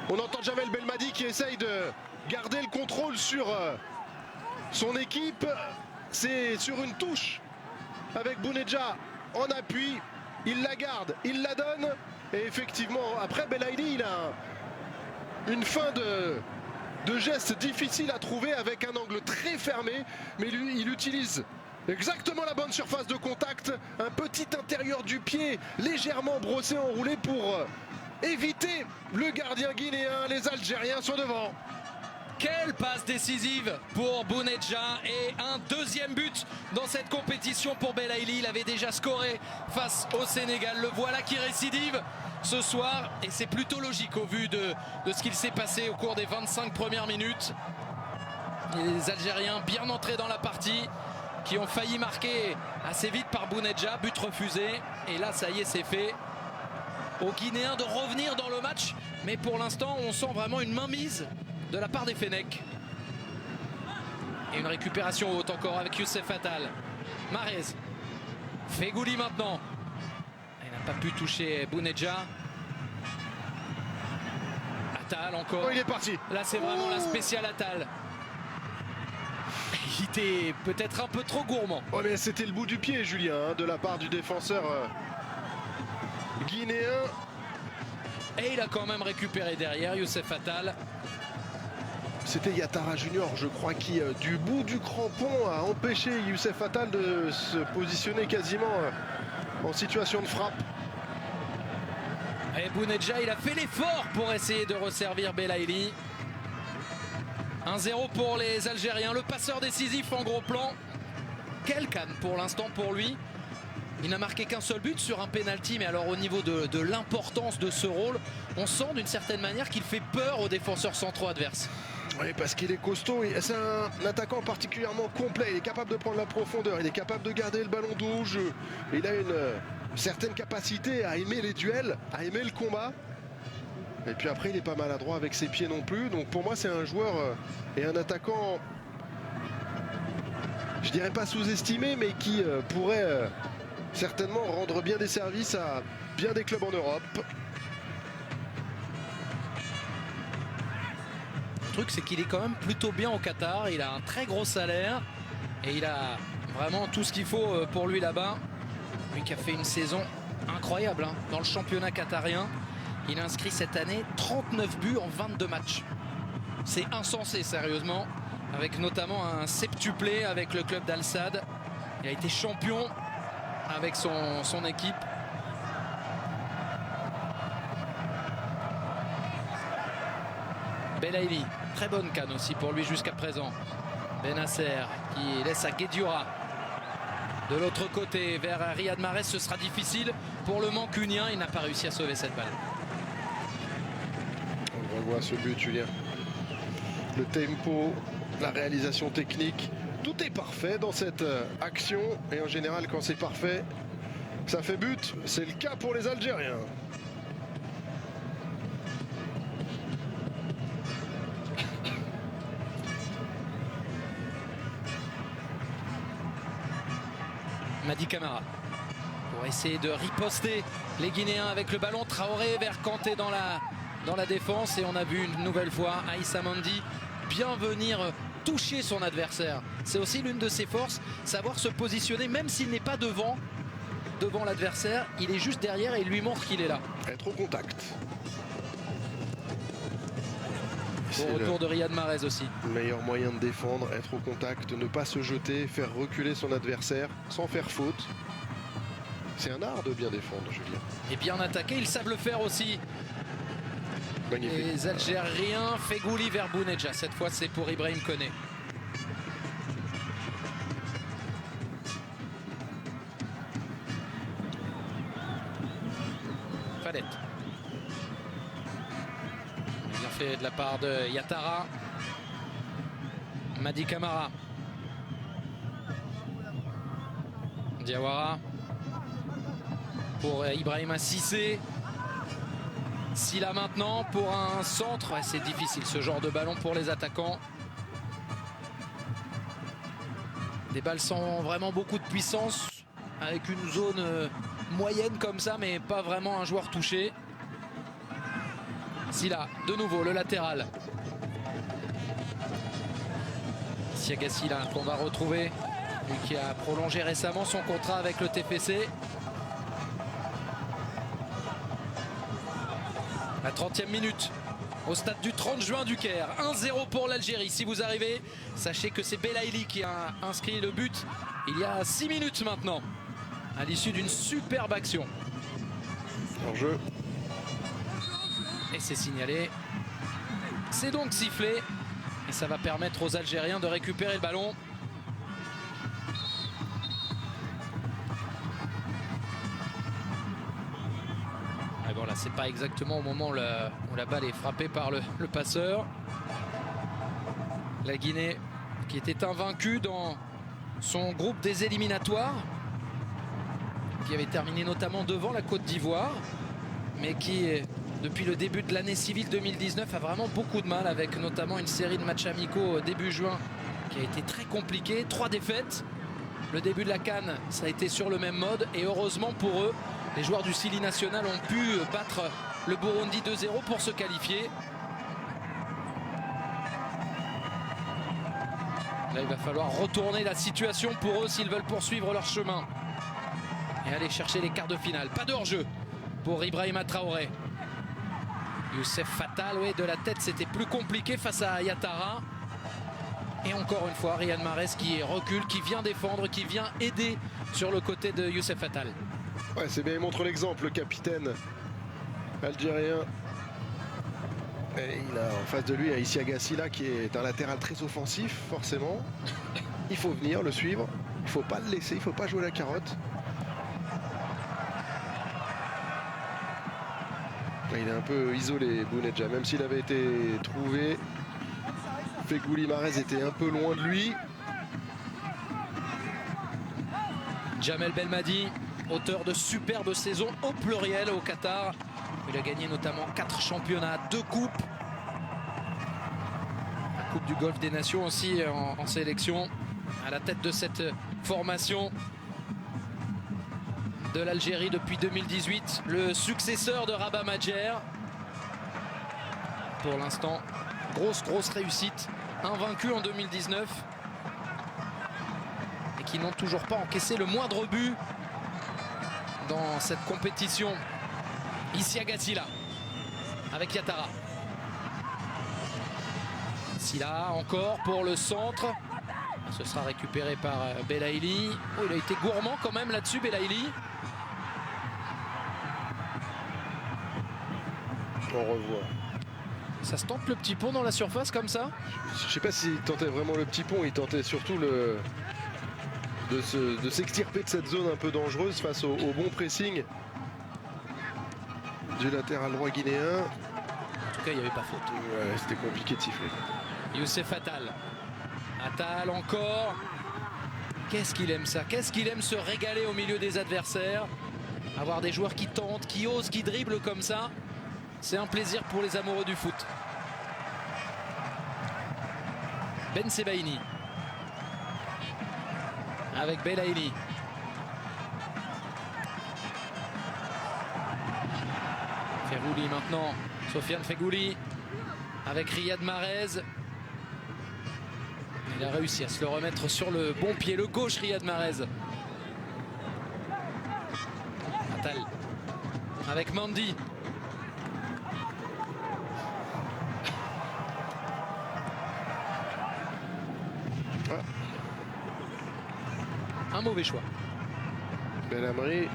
On entend Djamel Belmadi qui essaye de garder le contrôle sur son équipe. C'est sur une touche avec Bounedjah en appui. Il la garde, il la donne. Et effectivement, après Belaïli, il a une fin de geste difficile à trouver avec un angle très fermé, mais lui, il utilise exactement la bonne surface de contact, un petit intérieur du pied légèrement brossé, enroulé pour éviter le gardien guinéen. Les Algériens sont devant. Quelle passe décisive pour Bounedjah et un deuxième but dans cette compétition pour Belaïli. Il avait déjà scoré face au Sénégal. Le voilà qui récidive ce soir et c'est plutôt logique au vu de ce qu'il s'est passé au cours des 25 premières minutes. Et les Algériens bien entrés dans la partie, qui ont failli marquer assez vite par Bounedjah, but refusé. Et là, ça y est, c'est fait. Aux Guinéens de revenir dans le match, mais pour l'instant, on sent vraiment une mainmise de la part des Fennecs. Et une récupération haute encore avec Youssef Attal. Mahrez. Fegouli maintenant. Il n'a pas pu toucher Bounedjah. Attal encore. Oh, il est parti. Là, c'est vraiment la spéciale Attal. Il était peut-être un peu trop gourmand. Oh, mais c'était le bout du pied, Julien, hein, de la part du défenseur guinéen. Et il a quand même récupéré derrière Youssef Attal. C'était Yatara Junior, je crois, qui du bout du crampon a empêché Youssef Attal de se positionner quasiment en situation de frappe. Et Bounedjah, il a fait l'effort pour essayer de resservir Belaïli. 1-0 pour les Algériens, le passeur décisif en gros plan. Quelle canne pour l'instant pour lui. Il n'a marqué qu'un seul but sur un penalty, mais alors au niveau de l'importance de ce rôle, on sent d'une certaine manière qu'il fait peur aux défenseurs centraux adverses. Oui, parce qu'il est costaud, c'est un attaquant particulièrement complet, il est capable de prendre la profondeur, il est capable de garder le ballon dos au jeu. Il a une certaine capacité à aimer les duels, à aimer le combat. Et puis après, il n'est pas maladroit avec ses pieds non plus. Donc pour moi, c'est un joueur et un attaquant, je dirais pas sous-estimé, mais qui pourrait certainement rendre bien des services à bien des clubs en Europe. Le truc, c'est qu'il est quand même plutôt bien au Qatar. Il a un très gros salaire et il a vraiment tout ce qu'il faut pour lui là-bas. Lui qui a fait une saison incroyable hein, dans le championnat qatarien. Il a inscrit cette année 39 buts en 22 matchs. C'est insensé, sérieusement, avec notamment un septuplé avec le club d'Al Sadd. Il a été champion avec son équipe. Belaïli, très bonne canne aussi pour lui jusqu'à présent. Benasser qui laisse à Guedioura. De l'autre côté, vers Riyad Mahrez, ce sera difficile pour le Mancunien. Il n'a pas réussi à sauver cette balle. On revoit ce but, Julien. Le tempo, la réalisation technique, tout est parfait dans cette action. Et en général, quand c'est parfait, ça fait but. C'est le cas pour les Algériens. Madi Camara pour essayer de riposter les Guinéens avec le ballon. Traoré vers Kanté dans la défense et on a vu une nouvelle fois Aïssa Mandi bien venir toucher son adversaire. C'est aussi l'une de ses forces, savoir se positionner même s'il n'est pas devant l'adversaire, il est juste derrière et il lui montre qu'il est là. Être au contact. Au retour de Riyad Mahrez aussi. Le meilleur moyen de défendre, être au contact, ne pas se jeter, faire reculer son adversaire sans faire faute. C'est un art de bien défendre, Julien. Et bien attaquer, ils savent le faire aussi. Magnifique. Les Algériens, Fegouli vers Bounedjah. Cette fois, c'est pour Ibrahim Koné. Fadette. Bien fait de la part de Yatara. Madi Camara. Diawara. Pour Ibrahima Cissé. Silla maintenant pour un centre. Ouais, c'est difficile ce genre de ballon pour les attaquants. Des balles sans vraiment beaucoup de puissance. Avec une zone moyenne comme ça, mais pas vraiment un joueur touché. Silla, de nouveau le latéral. Siaga Silla qu'on va retrouver. Lui qui a prolongé récemment son contrat avec le TFC. La 30e minute. au stade du 30 juin du Caire. 1-0 pour l'Algérie. Si vous arrivez, sachez que c'est Belaïli qui a inscrit le but il y a 6 minutes maintenant, à l'issue d'une superbe action. En jeu. Et c'est signalé. C'est donc sifflé. Et ça va permettre aux Algériens de récupérer le ballon. Et bon là, c'est pas exactement au moment où la balle est frappée par le passeur. La Guinée qui était invaincue dans son groupe des éliminatoires, qui avait terminé notamment devant la Côte d'Ivoire, mais qui, depuis le début de l'année civile 2019, a vraiment beaucoup de mal, avec notamment une série de matchs amicaux début juin qui a été très compliquée. 3 défaites. Le début de la CAN, ça a été sur le même mode, et heureusement pour eux, les joueurs du Sili National ont pu battre le Burundi 2-0 pour se qualifier. Là, il va falloir retourner la situation pour eux s'ils veulent poursuivre leur chemin et aller chercher les quarts de finale. Pas de hors-jeu pour Ibrahima Traoré. Youssef Fatal, oui, de la tête, c'était plus compliqué face à Yatara. Et encore une fois, Riyad Mahrez qui recule, qui vient défendre, qui vient aider sur le côté de Youssef Fatal. Ouais, c'est bien, il montre l'exemple, le capitaine algérien. Et il a en face de lui Issa Gassila qui est un latéral très offensif, forcément. Il faut venir le suivre, il ne faut pas le laisser, il ne faut pas jouer la carotte. Il est un peu isolé, Bounedjah, même s'il avait été trouvé. Fegouli Mahrez était un peu loin de lui. Jamel Belmadi, auteur de superbes saisons au pluriel au Qatar. Il a gagné notamment 4 championnats, 2 coupes. La Coupe du Golfe des Nations aussi en sélection. À la tête de cette formation de l'Algérie depuis 2018. Le successeur de Rabat Madjer. Pour l'instant, grosse réussite. Invaincu en 2019. Et qui n'ont toujours pas encaissé le moindre but dans cette compétition. Issa Gassila avec Yatara. Silla encore pour le centre. Ce sera récupéré par Belaïli. Oh, il a été gourmand quand même là-dessus, Belaïli. On revoit. Ça se tente le petit pont dans la surface comme ça? Je ne sais pas s'il tentait vraiment le petit pont, il tentait surtout de s'extirper de cette zone un peu dangereuse face au bon pressing du latéral droit guinéen. En tout cas, il n'y avait pas faute. Ouais, c'était compliqué de siffler. Youssef Attal. Attal encore. Qu'est-ce qu'il aime ça? Qu'est-ce qu'il aime se régaler au milieu des adversaires? Avoir des joueurs qui tentent, qui osent, qui dribblent comme ça. C'est un plaisir pour les amoureux du foot. Ben Sebaini. Avec Belaïli. Fegouli maintenant. Sofiane Fegouli. Avec Riyad Mahrez. Il a réussi à se le remettre sur le bon pied. Le gauche, Riyad Mahrez. Attal. Avec Mandi. Un mauvais choix. Belhamri.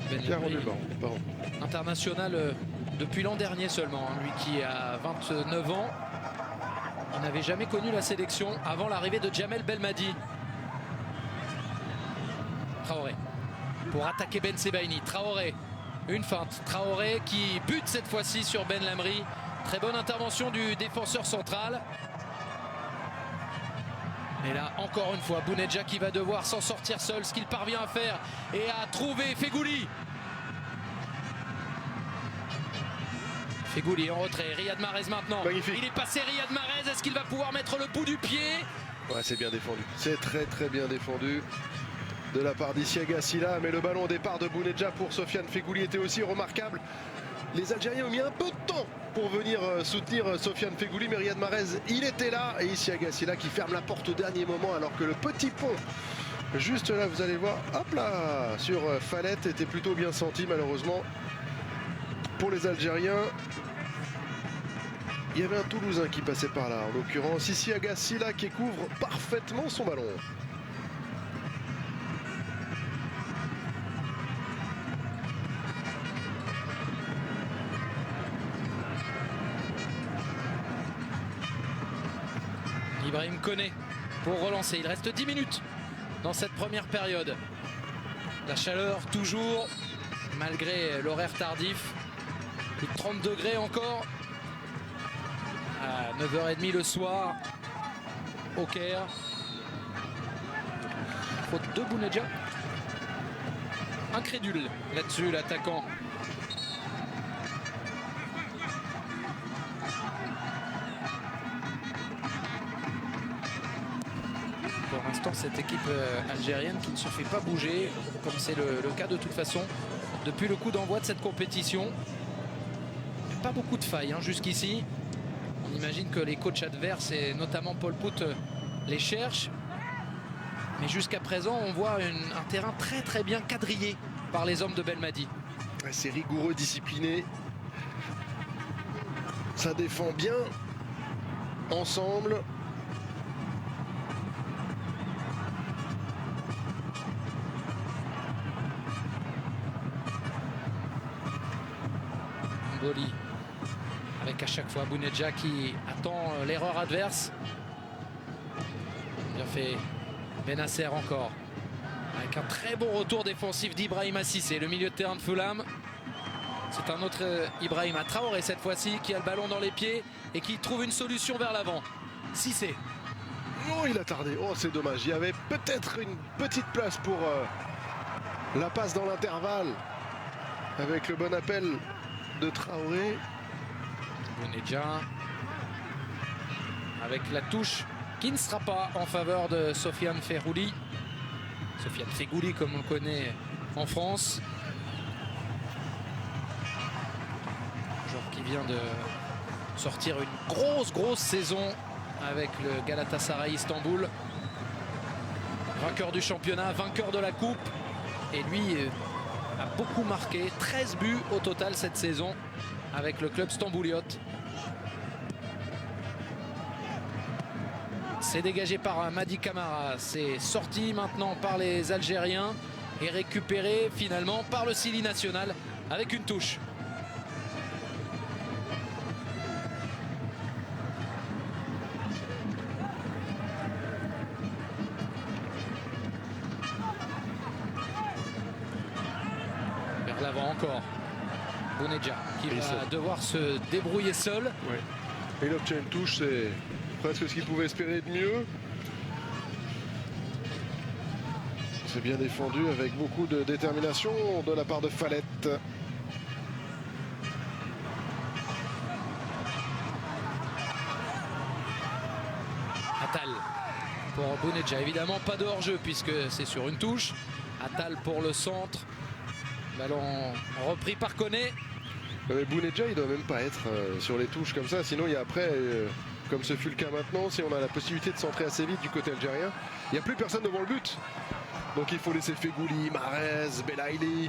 Belhamri, international depuis l'an dernier seulement, hein, lui qui a 29 ans. Il n'avait jamais connu la sélection avant l'arrivée de Jamel Belmadi. Traoré pour attaquer Ben Sebaini. Traoré, une feinte. Traoré qui bute cette fois-ci sur Ben Lamri. Très bonne intervention du défenseur central. Et là, encore une fois, Bounedjah qui va devoir s'en sortir seul, ce qu'il parvient à faire et à trouver Fegouli. Fegouli en retrait, Riyad Mahrez maintenant. Magnifique. Il est passé, Riyad Mahrez, est-ce qu'il va pouvoir mettre le bout du pied? Ouais, c'est bien défendu. C'est très bien défendu de la part d'Issa Gassila. Mais le ballon au départ de Bounedjah pour Sofiane Fegouli était aussi remarquable. Les Algériens ont mis un peu de temps pour venir soutenir Sofiane Fegouli, mais Riyad Mahrez, il était là. Et Issa Gassila qui ferme la porte au dernier moment, alors que le petit pont Juste là, vous allez voir, hop là, sur Fallet, était plutôt bien senti malheureusement pour les Algériens. Il y avait un Toulousain qui passait par là, en l'occurrence ici Agassi là qui couvre parfaitement son ballon. Ibrahim Koné pour relancer. Il reste 10 minutes dans cette première période. La chaleur toujours, malgré l'horaire tardif. Plus de 30 degrés encore. À 9h30 le soir au Caire. Faute de Bounedjah. Incrédule là-dessus l'attaquant. Pour l'instant, cette équipe algérienne qui ne se fait pas bouger, comme c'est le cas de toute façon depuis le coup d'envoi de cette compétition. Il n'y a pas beaucoup de failles hein, jusqu'ici. On imagine que les coachs adverses et notamment Paul Pout les cherchent. Mais jusqu'à présent, on voit un terrain très bien quadrillé par les hommes de Belmadi. C'est rigoureux, discipliné. Ça défend bien ensemble. Mboli. Avec à chaque fois Bounedjah qui attend l'erreur adverse. Bien fait Benasser encore. Avec un très bon retour défensif d'Ibrahima Cissé, le milieu de terrain de Fulham. C'est un autre Ibrahima Traoré cette fois-ci qui a le ballon dans les pieds et qui trouve une solution vers l'avant. Cissé. Oh, il a tardé. Oh, c'est dommage. Il y avait peut-être une petite place pour la passe dans l'intervalle. Avec le bon appel de Traoré. Bounedjah avec la touche qui ne sera pas en faveur de Sofiane Feghouli. Sofiane Feghouli comme on le connaît en France. Joueur qui vient de sortir une grosse saison avec le Galatasaray Istanbul. Vainqueur du championnat, vainqueur de la coupe. Et lui a beaucoup marqué, 13 buts au total cette saison avec le club stambouliote. C'est dégagé par Madi Camara, c'est sorti maintenant par les Algériens et récupéré finalement par le Sili national avec une touche. Vers l'avant encore. Bounedjah qui va devoir se débrouiller seul. Ouais. Il obtient une touche, c'est presque ce qu'il pouvait espérer de mieux. C'est bien défendu avec beaucoup de détermination de la part de Fallet. Attal pour Bounedjah, évidemment pas de hors-jeu puisque c'est sur une touche. Attal pour le centre. Ballon repris par Koné. Bounedjah, il doit même pas être sur les touches comme ça. Sinon, il y a après, comme ce fut le cas maintenant, si on a la possibilité de centrer assez vite du côté algérien, il n'y a plus personne devant le but. Donc il faut laisser Feghouli, Mahrez, Belaïli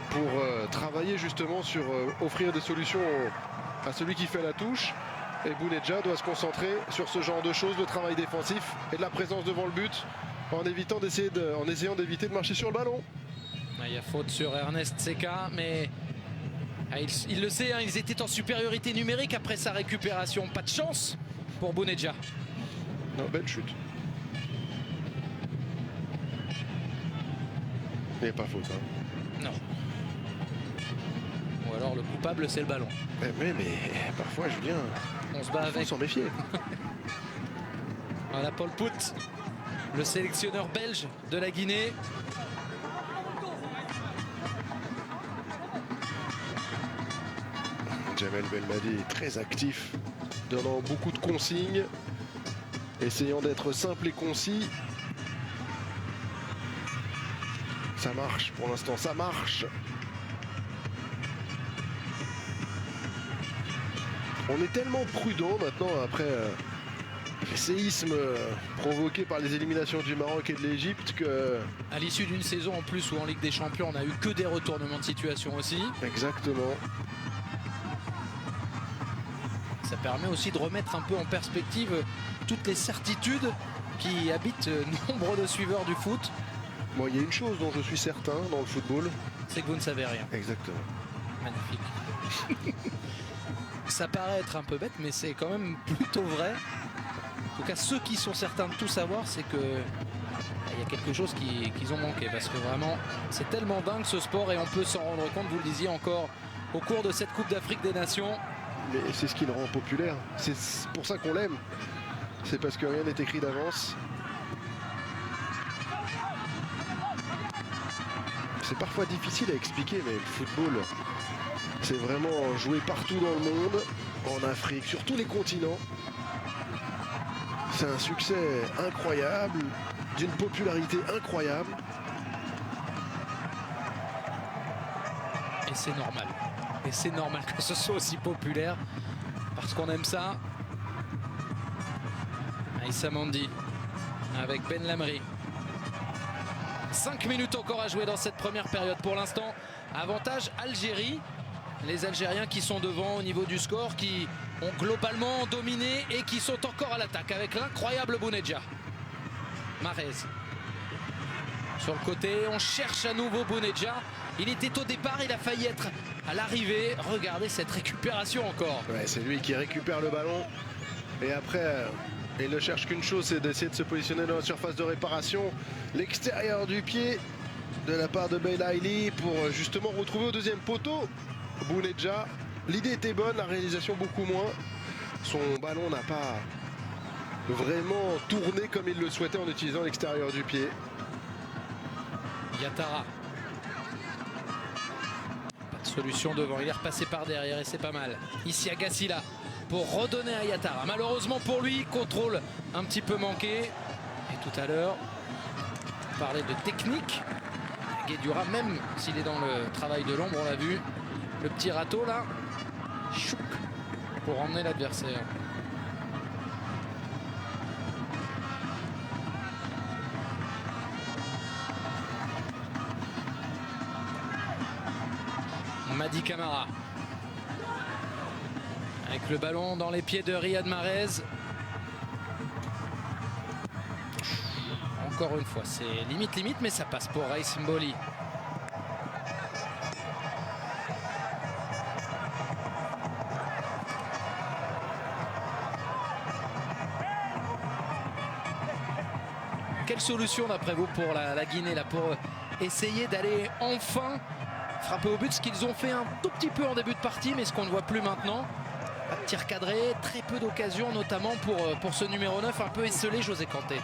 pour travailler justement sur offrir des solutions à celui qui fait la touche. Et Bounedjah doit se concentrer sur ce genre de choses, le travail défensif et de la présence devant le but en essayant d'éviter de marcher sur le ballon. Il y a faute sur Ernest Seka, mais il le sait, hein, ils étaient en supériorité numérique après sa récupération. Pas de chance pour Bounedjah. Non, belle chute. Il n'est pas faute. Hein. Non. Ou alors le coupable, c'est le ballon. Mais parfois, Julien, on se bat avec. Il faut s'en méfier. Voilà Paul Pout, le sélectionneur belge de la Guinée. Djamel Belmadi est très actif, donnant beaucoup de consignes, essayant d'être simple et concis. Ça marche pour l'instant, ça marche. On est tellement prudent maintenant après séisme provoqué par les éliminations du Maroc et de l'Égypte que... À l'issue d'une saison en plus où en Ligue des Champions on a eu que des retournements de situation aussi. Exactement. Ça permet aussi de remettre un peu en perspective toutes les certitudes qui habitent nombre de suiveurs du foot. Bon, il y a une chose dont je suis certain dans le football. C'est que vous ne savez rien. Exactement. Magnifique. Ça paraît être un peu bête, mais c'est quand même plutôt vrai. En tout cas, ceux qui sont certains de tout savoir, c'est que il y a quelque chose qu'ils ont manqué. Parce que vraiment, c'est tellement dingue ce sport et on peut s'en rendre compte, vous le disiez encore, au cours de cette Coupe d'Afrique des Nations. Mais c'est ce qui le rend populaire. C'est pour ça qu'on l'aime. C'est parce que rien n'est écrit d'avance. C'est parfois difficile à expliquer, mais le football, c'est vraiment joué partout dans le monde, en Afrique, sur tous les continents. C'est un succès incroyable, d'une popularité incroyable. Et c'est normal. Et c'est normal que ce soit aussi populaire, parce qu'on aime ça. Aïssa Mandi avec Ben Lamri. 5 minutes encore à jouer dans cette première période. Pour l'instant, avantage Algérie. Les Algériens qui sont devant au niveau du score, qui ont globalement dominé et qui sont encore à l'attaque avec l'incroyable Bounedjah. Mahrez. Sur le côté, on cherche à nouveau Bounedjah. Il était au départ, il a failli être à l'arrivée. Regardez cette récupération encore. Ouais, c'est lui qui récupère le ballon. Et après, il ne cherche qu'une chose, c'est d'essayer de se positionner dans la surface de réparation. L'extérieur du pied de la part de Belaïli pour justement retrouver au deuxième poteau Bounedjah. L'idée était bonne, la réalisation beaucoup moins. Son ballon n'a pas vraiment tourné comme il le souhaitait en utilisant l'extérieur du pied. Yatara. Pas de solution devant, il est repassé par derrière et c'est pas mal. Ici à Gassila pour redonner à Yatara. Malheureusement pour lui, contrôle un petit peu manqué. Et tout à l'heure, on parlait de technique. Guédura, même s'il est dans le travail de l'ombre, on l'a vu. Le petit râteau là, chouk, pour emmener l'adversaire. Madi Camara. Avec le ballon dans les pieds de Riyad Mahrez. Encore une fois, c'est limite, mais ça passe pour Raïs Mboli. Quelle solution d'après vous pour la Guinée là, pour essayer d'aller enfin frapper au but, ce qu'ils ont fait un tout petit peu en début de partie, mais ce qu'on ne voit plus maintenant. Pas de tir cadré, très peu d'occasions, notamment pour ce numéro 9 un peu esselé, José Kanté.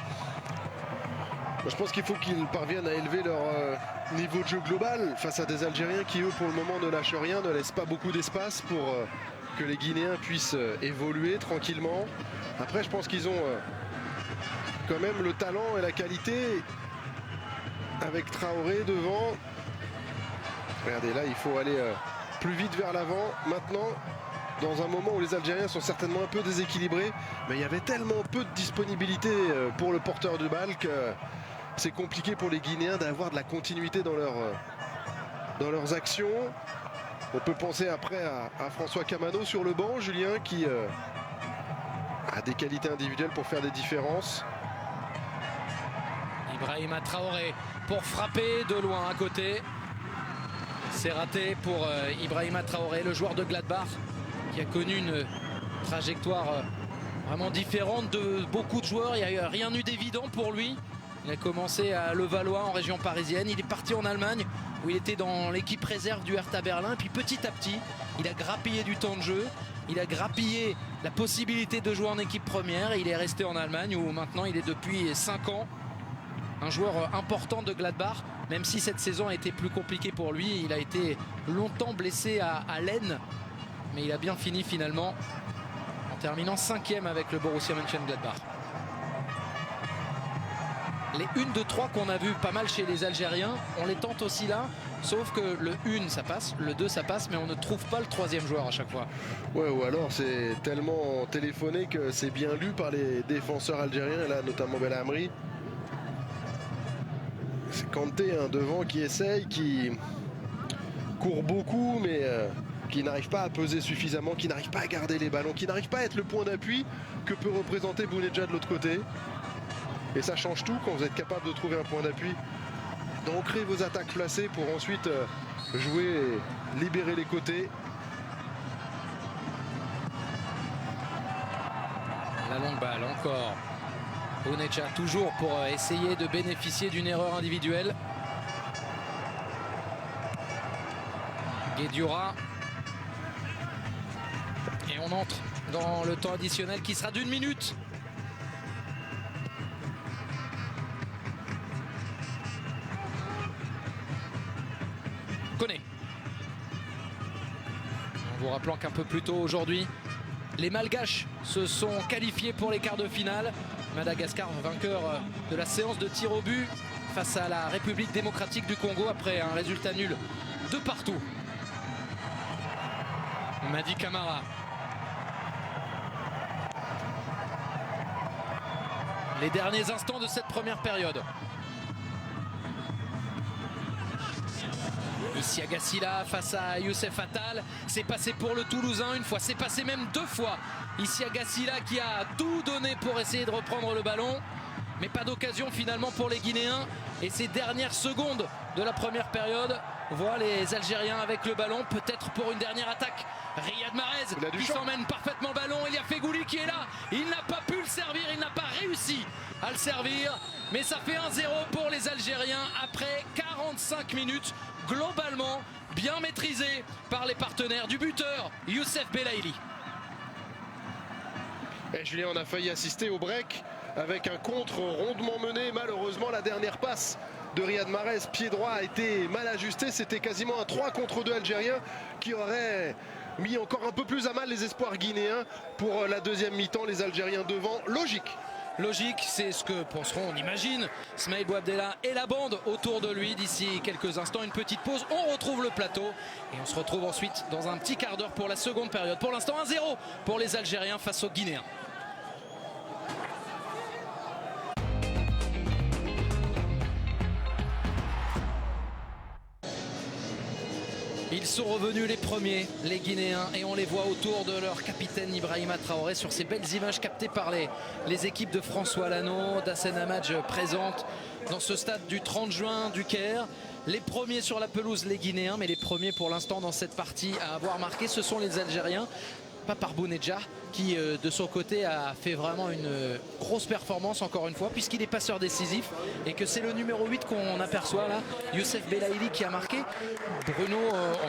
Je pense qu'il faut qu'ils parviennent à élever leur niveau de jeu global face à des Algériens qui, eux, pour le moment, ne lâchent rien, ne laissent pas beaucoup d'espace pour que les Guinéens puissent évoluer tranquillement. Après, je pense qu'ils ont quand même le talent et la qualité avec Traoré devant. Regardez, là, il faut aller plus vite vers l'avant. Maintenant, dans un moment où les Algériens sont certainement un peu déséquilibrés, mais il y avait tellement peu de disponibilité pour le porteur de balle que c'est compliqué pour les Guinéens d'avoir de la continuité dans leurs actions. On peut penser après à François Kamano sur le banc, Julien, qui a des qualités individuelles pour faire des différences. Ibrahima Traoré pour frapper de loin à côté. C'est raté pour Ibrahima Traoré, le joueur de Gladbach, qui a connu une trajectoire vraiment différente de beaucoup de joueurs. Il n'y a rien eu d'évident pour lui. Il a commencé à Levallois en région parisienne. Il est parti en Allemagne où il était dans l'équipe réserve du Hertha Berlin. Puis petit à petit, il a grappillé du temps de jeu. Il a grappillé la possibilité de jouer en équipe première. Et il est resté en Allemagne où maintenant il est depuis 5 ans un joueur important de Gladbach. Même si cette saison a été plus compliquée pour lui. Il a été longtemps blessé à l'aine. Mais il a bien fini finalement en terminant 5e avec le Borussia Mönchengladbach. Les 1, 2, 3 qu'on a vu pas mal chez les Algériens, on les tente aussi là. Sauf que le 1 ça passe, le 2 ça passe, mais on ne trouve pas le troisième joueur à chaque fois. Ouais, ou alors c'est tellement téléphoné que c'est bien lu par les défenseurs algériens, là notamment Belhamri. C'est Kanté devant qui essaye, qui court beaucoup, mais qui n'arrive pas à peser suffisamment, qui n'arrive pas à garder les ballons, qui n'arrive pas à être le point d'appui que peut représenter Bounedjah de l'autre côté. Et ça change tout quand vous êtes capable de trouver un point d'appui, d'ancrer vos attaques placées pour ensuite jouer et libérer les côtés. La longue balle encore. Bounedjah toujours pour essayer de bénéficier d'une erreur individuelle. Guedioura. Et on entre dans le temps additionnel qui sera d'1 minute. Koné. En vous rappelant qu'un peu plus tôt aujourd'hui, les Malgaches se sont qualifiés pour les quarts de finale. Madagascar vainqueur de la séance de tir au but face à la République démocratique du Congo après un résultat nul de partout. Madi Camara. Les derniers instants de cette première période. Ici Agassila face à Youssef Attal. C'est passé pour le Toulousain une fois, c'est passé même 2 fois. Ici Agassila qui a tout donné pour essayer de reprendre le ballon. Mais pas d'occasion finalement pour les Guinéens. Et ces dernières secondes de la première période voient les Algériens avec le ballon, peut-être pour une dernière attaque. Riyad Mahrez qui s'emmène parfaitement le ballon. Il y a Fegouli qui est là. Il n'a pas pu le servir, il n'a pas réussi à le servir. Mais ça fait 1-0 pour les Algériens après 45 minutes. Globalement bien maîtrisé par les partenaires du buteur Youssef Belaïli. Et Julien, on a failli assister au break avec un contre rondement mené. Malheureusement, la dernière passe de Riyad Mahrez, pied droit, a été mal ajusté. C'était quasiment un 3 contre 2 algérien qui aurait mis encore un peu plus à mal les espoirs guinéens pour la deuxième mi-temps. Les Algériens devant, logique. Logique, c'est ce que penseront, on imagine, Smaïl Bouabdella et la bande autour de lui. D'ici quelques instants, une petite pause, on retrouve le plateau et on se retrouve ensuite dans un petit quart d'heure pour la seconde période. Pour l'instant 1-0 pour les Algériens face aux Guinéens. Ils sont revenus les premiers, les Guinéens, et on les voit autour de leur capitaine Ibrahima Traoré sur ces belles images captées par les équipes de François Lano, d'Hassen Hamadj présentes dans ce stade du 30 juin du Caire. Les premiers sur la pelouse, les Guinéens, mais les premiers pour l'instant dans cette partie à avoir marqué, ce sont les Algériens. Pas par Bounedjah qui de son côté a fait vraiment une grosse performance encore une fois puisqu'il est passeur décisif et que c'est le numéro 8 qu'on aperçoit là, Youssef Belaïli, qui a marqué. Bruno,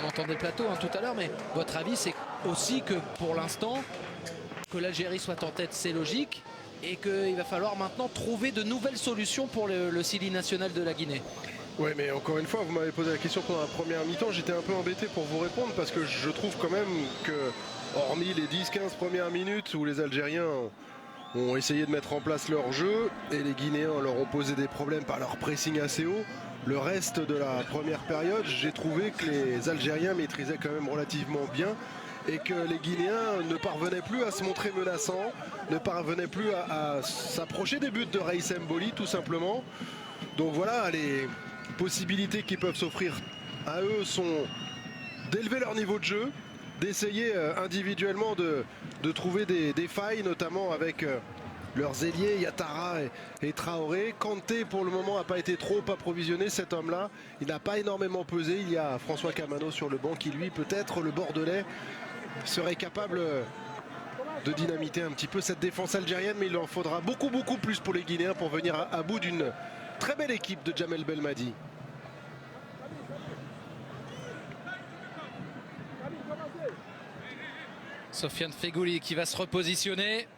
on entendait le plateau tout à l'heure, mais votre avis c'est aussi que pour l'instant que l'Algérie soit en tête, c'est logique, et qu'il va falloir maintenant trouver de nouvelles solutions pour le Sili national de la Guinée. Oui, mais encore une fois, vous m'avez posé la question pendant la première mi-temps, j'étais un peu embêté pour vous répondre parce que je trouve quand même que, hormis les 10-15 premières minutes où les Algériens ont essayé de mettre en place leur jeu et les Guinéens leur ont posé des problèmes par leur pressing assez haut, le reste de la première période, j'ai trouvé que les Algériens maîtrisaient quand même relativement bien et que les Guinéens ne parvenaient plus à se montrer menaçants, ne parvenaient plus à s'approcher des buts de Raïs Mboli tout simplement. Donc voilà, les possibilités qui peuvent s'offrir à eux sont d'élever leur niveau de jeu, d'essayer individuellement de trouver des failles, notamment avec leurs ailiers Yatara et Traoré. Kanté pour le moment n'a pas été trop approvisionné, cet homme-là. Il n'a pas énormément pesé. Il y a François Camano sur le banc qui, lui, peut-être le Bordelais, serait capable de dynamiter un petit peu cette défense algérienne, mais il en faudra beaucoup plus pour les Guinéens pour venir à bout d'une très belle équipe de Djamel Belmadi. Sofiane Fegouli qui va se repositionner.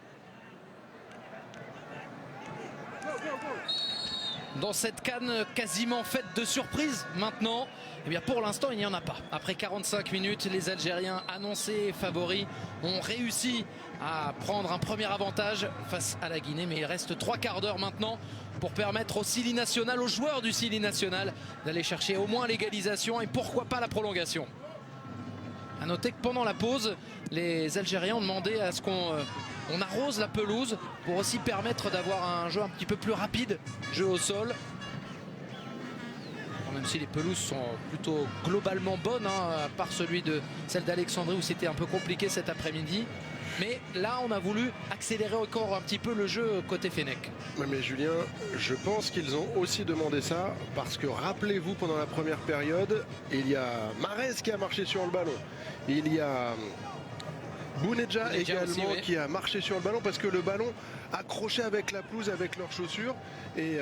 Dans cette CAN quasiment faite de surprises maintenant, eh bien pour l'instant il n'y en a pas. Après 45 minutes, les Algériens annoncés favoris ont réussi à prendre un premier avantage face à la Guinée, mais il reste 3 quarts d'heure maintenant pour permettre au Sili National, aux joueurs du Sili National, d'aller chercher au moins l'égalisation et pourquoi pas la prolongation. A noter que pendant la pause, les Algériens ont demandé à ce qu'on arrose la pelouse pour aussi permettre d'avoir un jeu un petit peu plus rapide, jeu au sol. Même si les pelouses sont plutôt globalement bonnes, hein, à part celle d'Alexandrie où c'était un peu compliqué cet après-midi. Mais là, on a voulu accélérer encore un petit peu le jeu côté Fennec. Mais Julien, je pense qu'ils ont aussi demandé ça parce que rappelez-vous, pendant la première période, il y a Marez qui a marché sur le ballon. Il y a Bounedjah également aussi, oui, qui a marché sur le ballon parce que le ballon accrochait avec la pelouse, avec leurs chaussures et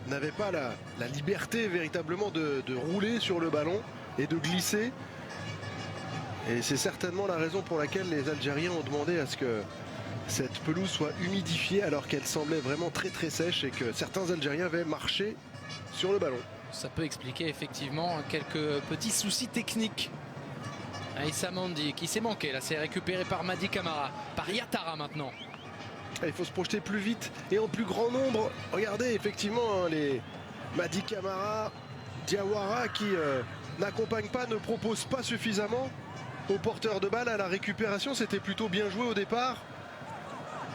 n'avait pas la liberté véritablement de rouler sur le ballon et de glisser. Et c'est certainement la raison pour laquelle les Algériens ont demandé à ce que cette pelouse soit humidifiée alors qu'elle semblait vraiment très très sèche et que certains Algériens avaient marché sur le ballon. Ça peut expliquer effectivement quelques petits soucis techniques. Aïssa Mandi qui s'est manqué, là c'est récupéré par Madi Camara, par Yattara maintenant. Il faut se projeter plus vite et en plus grand nombre. Regardez effectivement les Madi Camara, Diawara qui n'accompagnent pas, ne proposent pas suffisamment au porteur de balle à la récupération. C'était plutôt bien joué au départ.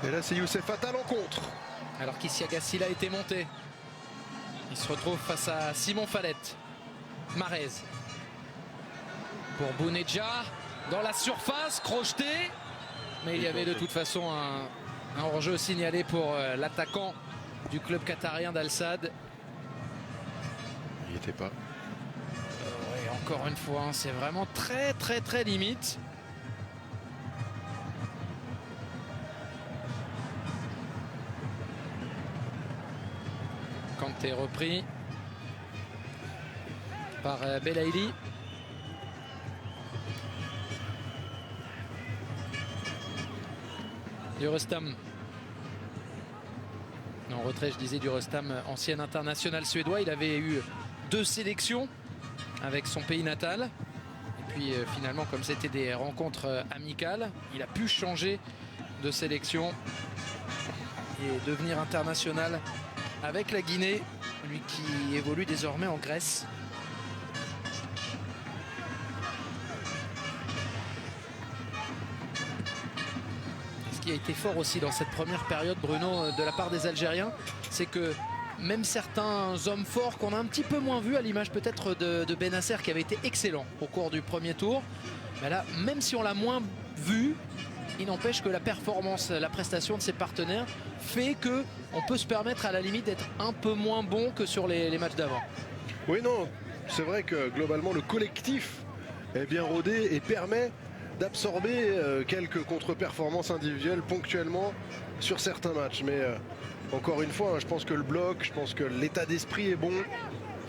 Et là c'est Youssef Attal en contre. Alors qu'Issiagassi a été monté. Il se retrouve face à Simon Fallette. Marez. Pour Bounedjah. Dans la surface, crocheté. Mais il y avait de toute façon un hors-jeu signalé pour l'attaquant du club qatarien d'Al-Sadd. Il n'y était pas. Ouais, encore une fois, hein, c'est vraiment très très très limite. Kanté repris par Belaïli. Durostam. En retrait, je disais, Durostam, ancien international suédois. Il avait eu 2 sélections avec son pays natal. Et puis finalement, comme c'était des rencontres amicales, il a pu changer de sélection et devenir international avec la Guinée, lui qui évolue désormais en Grèce. Ce qui a été fort aussi dans cette première période, Bruno, de la part des Algériens, c'est que même certains hommes forts qu'on a un petit peu moins vus, à l'image peut-être de Benasser qui avait été excellent au cours du premier tour, mais là, même si on l'a moins vu, il n'empêche que la performance, la prestation de ses partenaires fait qu'on peut se permettre à la limite d'être un peu moins bon que sur les matchs d'avant. Oui, non, c'est vrai que globalement le collectif est bien rodé et permet d'absorber quelques contre-performances individuelles ponctuellement sur certains matchs. Mais encore une fois, hein, je pense que le bloc, je pense que l'état d'esprit est bon.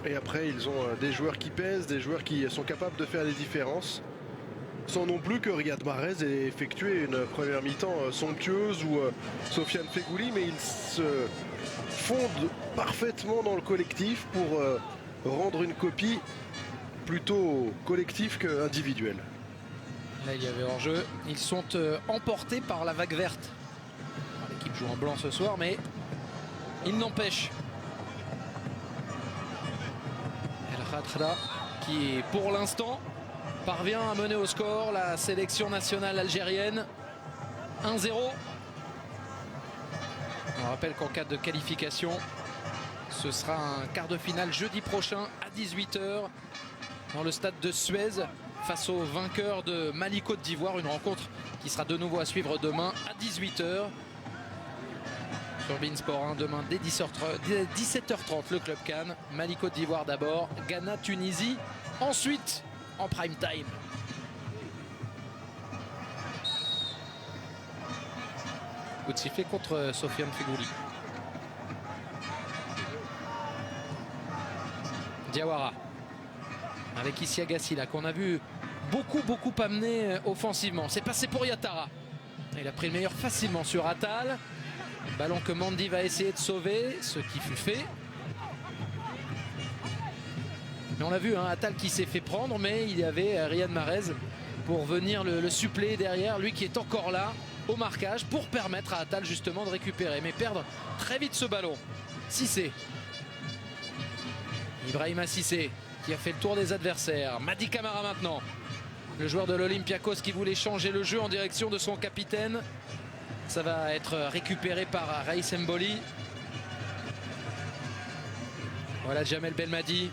Et après, ils ont des joueurs qui pèsent, des joueurs qui sont capables de faire des différences. Sans non plus que Riyad Mahrez ait effectué une première mi-temps somptueuse ou Sofiane Feghouli, mais ils se fondent parfaitement dans le collectif pour rendre une copie plutôt collective qu'individuelle. Là, il y avait hors-jeu. Ils sont emportés par la vague verte. L'équipe joue en blanc ce soir, mais il n'empêche. El Khadra qui, pour l'instant, parvient à mener au score la sélection nationale algérienne. 1-0. On rappelle qu'en cas de qualification, ce sera un quart de finale jeudi prochain à 18 h dans le stade de Suez face au vainqueur de Mali-Côte d'Ivoire. Une rencontre qui sera de nouveau à suivre demain à 18 h sur Beansport 1. Demain dès 17h30 le Club Cannes. Mali-Côte d'Ivoire d'abord, Ghana-Tunisie ensuite en prime time. Coup de sifflet contre Sofiane Feghouli. Diawara avec Issiagassi là qu'on a vu beaucoup amener offensivement. C'est passé pour Yattara. Il a pris le meilleur facilement sur Attal. Ballon que Mandi va essayer de sauver, ce qui fut fait. Mais on l'a vu, hein, Attal qui s'est fait prendre, mais il y avait Riyad Mahrez pour venir le suppléer derrière, lui qui est encore là au marquage pour permettre à Attal justement de récupérer, mais perdre très vite ce ballon. Cissé. Ibrahima Cissé qui a fait le tour des adversaires. Mady Camara maintenant. Le joueur de l'Olympiakos qui voulait changer le jeu en direction de son capitaine. Ça va être récupéré par Raïs Mboli. Voilà Djamel Belmadi,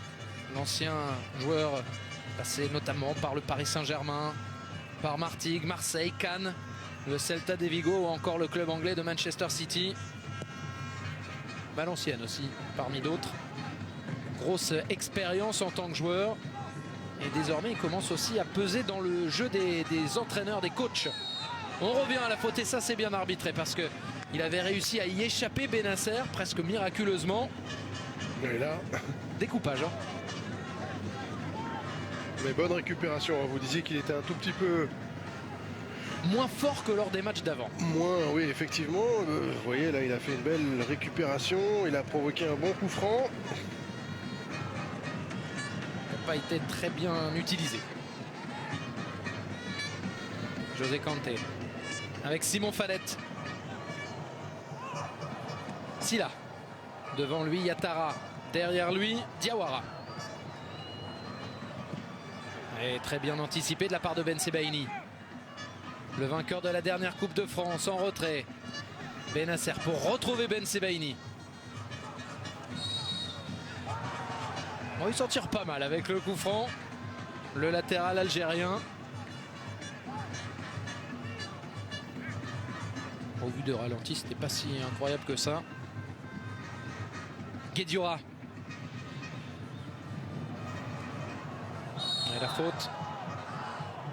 l'ancien joueur passé notamment par le Paris Saint-Germain, par Martigues, Marseille, Cannes, le Celta de Vigo ou encore le club anglais de Manchester City. Valenciennes aussi, parmi d'autres. Grosse expérience en tant que joueur. Et désormais, il commence aussi à peser dans le jeu des entraîneurs, des coachs. On revient à la faute et ça, c'est bien arbitré parce qu'il avait réussi à y échapper, Bennacer, presque miraculeusement. Et là, découpage. Hein. Mais bonne récupération. Vous disiez qu'il était un tout petit peu moins fort que lors des matchs d'avant. Moins, oui, effectivement. Vous voyez, là, il a fait une belle récupération. Il a provoqué un bon coup franc. Pas été très bien utilisé. José Kanté avec Simon Falette. Silla devant lui, Yatara derrière lui, Diawara. Et très bien anticipé de la part de Ben Sebaini, le vainqueur de la dernière Coupe de France, en retrait. Bennacer pour retrouver Ben Sebaini. Bon, il s'en tire pas mal avec le coup franc. Le latéral algérien. Au vu de ralenti, c'était pas si incroyable que ça. Guedioura. Et la faute.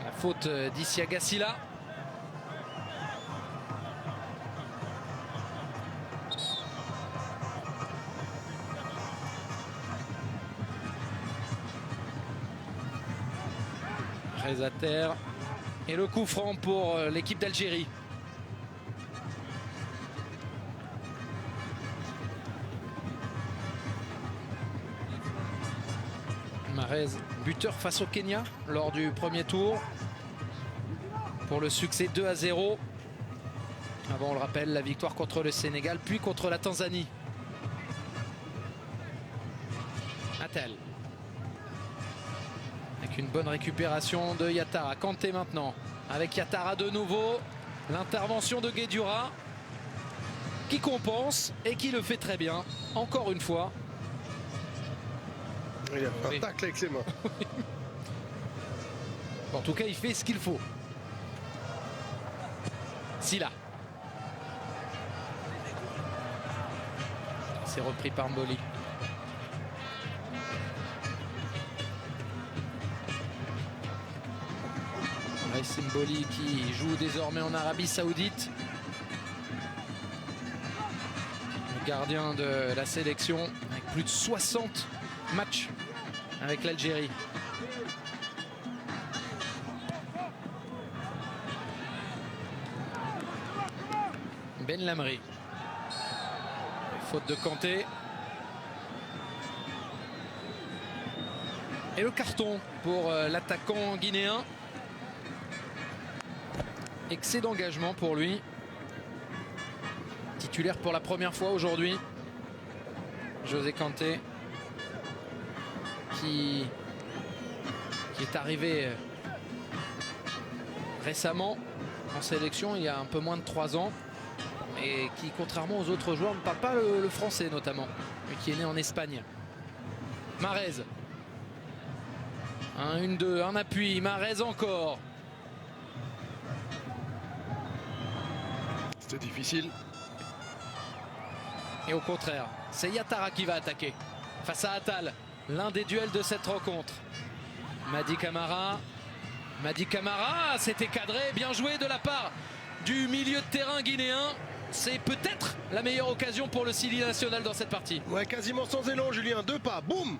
La faute d'Isiaga Silla. À terre et le coup franc pour l'équipe d'Algérie. Mahrez, buteur face au Kenya lors du premier tour pour le succès 2-0. Avant, on le rappelle, la victoire contre le Sénégal puis contre la Tanzanie. Attal. Avec une bonne récupération de Yatara. Kanté maintenant. Avec Yatara de nouveau. L'intervention de Guedioura qui compense et qui le fait très bien. Encore une fois. Il a fait un tacle avec ses mains. En tout cas, il fait ce qu'il faut. Silla. C'est repris par Mboli. Raïs Mboli qui joue désormais en Arabie Saoudite. Le gardien de la sélection avec plus de 60 matchs avec l'Algérie. Ben Lamri. Faute de Kanté. Et le carton pour l'attaquant guinéen. Excès d'engagement pour lui. Titulaire pour la première fois aujourd'hui. José Kanté. Qui est arrivé récemment en sélection il y a un peu moins de 3 ans. Et qui, contrairement aux autres joueurs, ne parle pas le français notamment. Mais qui est né en Espagne. Mahrez. Un 1-2, un appui. Mahrez encore. C'était difficile. Et au contraire, c'est Yatara qui va attaquer. Face à Attal, l'un des duels de cette rencontre. Mady Camara. Mady Camara, c'était cadré. Bien joué de la part du milieu de terrain guinéen. C'est peut-être la meilleure occasion pour le Sili national dans cette partie. Ouais, quasiment sans élan, Julien. 2 pas, boum.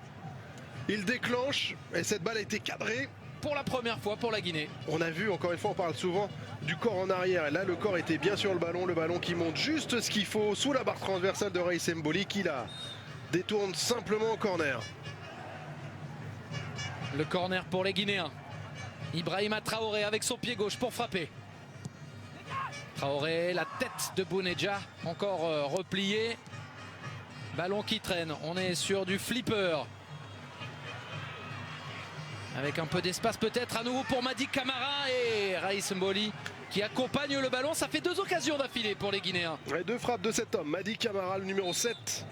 Il déclenche et cette balle a été cadrée. Pour la première fois pour la Guinée. On a vu, encore une fois, on parle souvent du corps en arrière. Et là, le corps était bien sur le ballon qui monte juste ce qu'il faut sous la barre transversale de Raïs Mboli qui la détourne simplement en corner. Le corner pour les Guinéens. Ibrahima Traoré avec son pied gauche pour frapper. Traoré, la tête de Bounedjah, encore repliée. Ballon qui traîne, on est sur du flipper. Avec un peu d'espace peut-être à nouveau pour Madi Camara et Raïs Mboli qui accompagne le ballon. Ça fait 2 occasions d'affilée pour les Guinéens. Ouais, 2 frappes de cet homme, Madi Camara, le numéro 7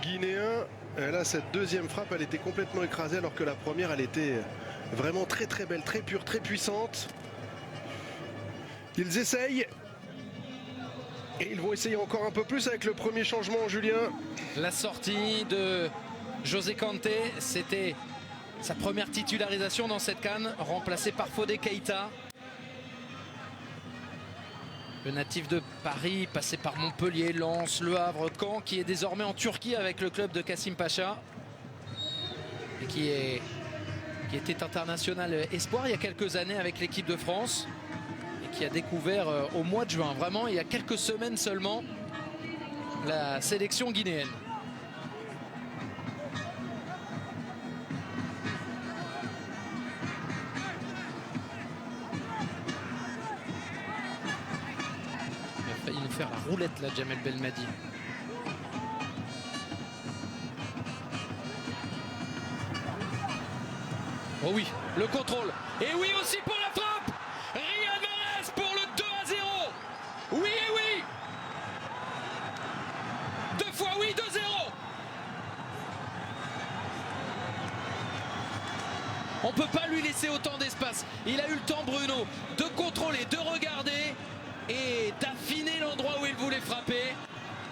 guinéen. Et là, cette deuxième frappe, elle était complètement écrasée alors que la première, elle était vraiment très très belle, très pure, très puissante. Ils essayent. Et ils vont essayer encore un peu plus avec le premier changement, Julien. La sortie de José Kanté, c'était sa première titularisation dans cette CAN, remplacé par Fodé Keïta. Le natif de Paris, passé par Montpellier, Lens, Le Havre, Caen, qui est désormais en Turquie avec le club de Kassim Pacha. Et qui était international espoir il y a quelques années avec l'équipe de France. Et qui a découvert au mois de juin, vraiment il y a quelques semaines seulement, la sélection guinéenne. Il a failli nous faire la roulette là, Djamel Belmadi. Oh oui, le contrôle. Et oui aussi pour la frappe. Riyad Mahrez pour le 2-0. Oui et oui. 2 fois oui, 2-0. On ne peut pas lui laisser autant d'espace. Il a eu le temps, Bruno, de contrôler, de regarder et d'affiner l'endroit où il voulait frapper.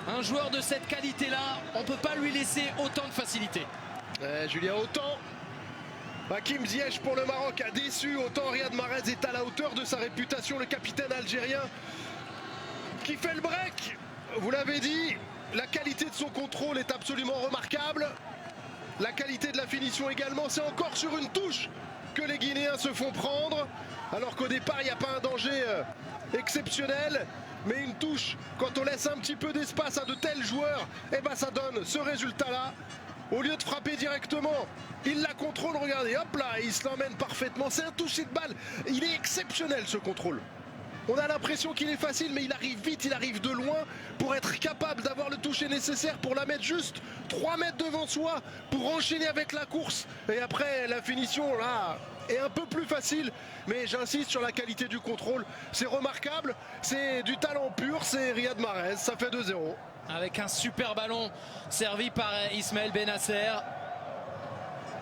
Un joueur de cette qualité-là, on ne peut pas lui laisser autant de facilité. Julien, autant Hakim Ziyech pour le Maroc a déçu, autant Riyad Mahrez est à la hauteur de sa réputation, le capitaine algérien qui fait le break. Vous l'avez dit, la qualité de son contrôle est absolument remarquable. La qualité de la finition également, c'est encore sur une touche que les Guinéens se font prendre. Alors qu'au départ, il n'y a pas un danger exceptionnel. Mais une touche, quand on laisse un petit peu d'espace à de tels joueurs, eh ben ça donne ce résultat-là. Au lieu de frapper directement, il la contrôle, regardez, hop là, il se l'emmène parfaitement. C'est un toucher de balle. Il est exceptionnel ce contrôle. On a l'impression qu'il est facile, mais il arrive vite, il arrive de loin pour être capable d'avoir le toucher nécessaire pour la mettre juste 3 mètres devant soi, pour enchaîner avec la course. Et après, la finition, là, est un peu plus facile. Mais j'insiste sur la qualité du contrôle. C'est remarquable, c'est du talent pur, c'est Riyad Mahrez, ça fait 2-0. Avec un super ballon servi par Ismaël Benasser.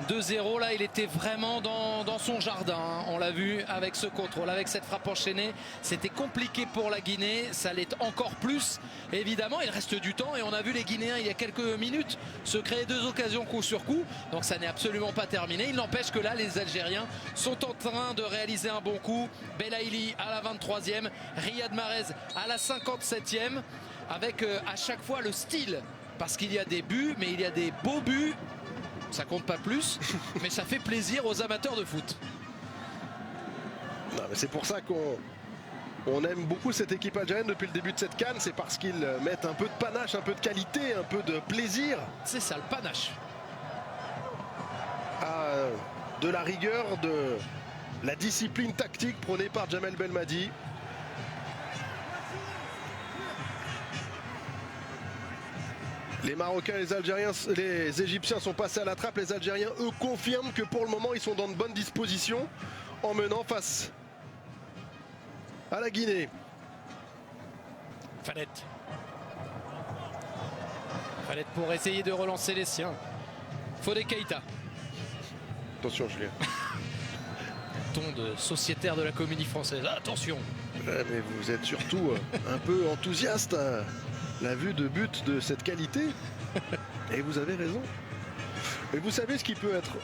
2-0, là il était vraiment dans son jardin, hein. On l'a vu avec ce contrôle, avec cette frappe enchaînée. C'était compliqué pour la Guinée, ça l'est encore plus. Évidemment, il reste du temps et on a vu les Guinéens il y a quelques minutes se créer 2 occasions coup sur coup. Donc ça n'est absolument pas terminé. Il n'empêche que là, les Algériens sont en train de réaliser un bon coup. Belaïli à la 23e, Riyad Mahrez à la 57e. Avec à chaque fois le style. Parce qu'il y a des buts, mais il y a des beaux buts. Ça compte pas plus, mais ça fait plaisir aux amateurs de foot. C'est pour ça qu'on aime beaucoup cette équipe algérienne depuis le début de cette CAN. C'est parce qu'ils mettent un peu de panache, un peu de qualité, un peu de plaisir. C'est ça, le panache. De la rigueur, de la discipline tactique prônée par Djamel Belmadi. Les Marocains et les Algériens, les Égyptiens sont passés à la trappe. Les Algériens, eux, confirment que pour le moment, ils sont dans de bonnes dispositions en menant face à la Guinée. Fallette pour essayer de relancer les siens. Fodé Keïta. Attention, Julien. Ton de sociétaire de la Comédie Française. Attention. Mais vous êtes surtout un peu enthousiaste à la vue de but de cette qualité. Et vous avez raison. Et vous savez ce qui peut être...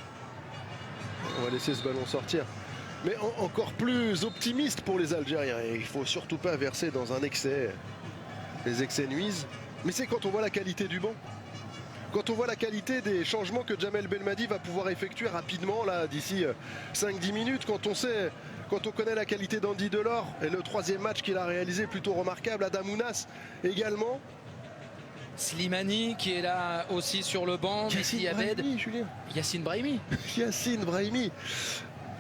On va laisser ce ballon sortir. Mais encore plus optimiste pour les Algériens. Et il ne faut surtout pas verser dans un excès. Les excès nuisent. Mais c'est quand on voit la qualité du banc. Quand on voit la qualité des changements que Djamel Belmadi va pouvoir effectuer rapidement là d'ici 5-10 minutes. Quand on connaît la qualité d'Andy Delors et le 3e match qu'il a réalisé plutôt remarquable, Adam Ounas également. Slimani qui est là aussi sur le banc. Yassine Brahimi. Yassine Brahimi,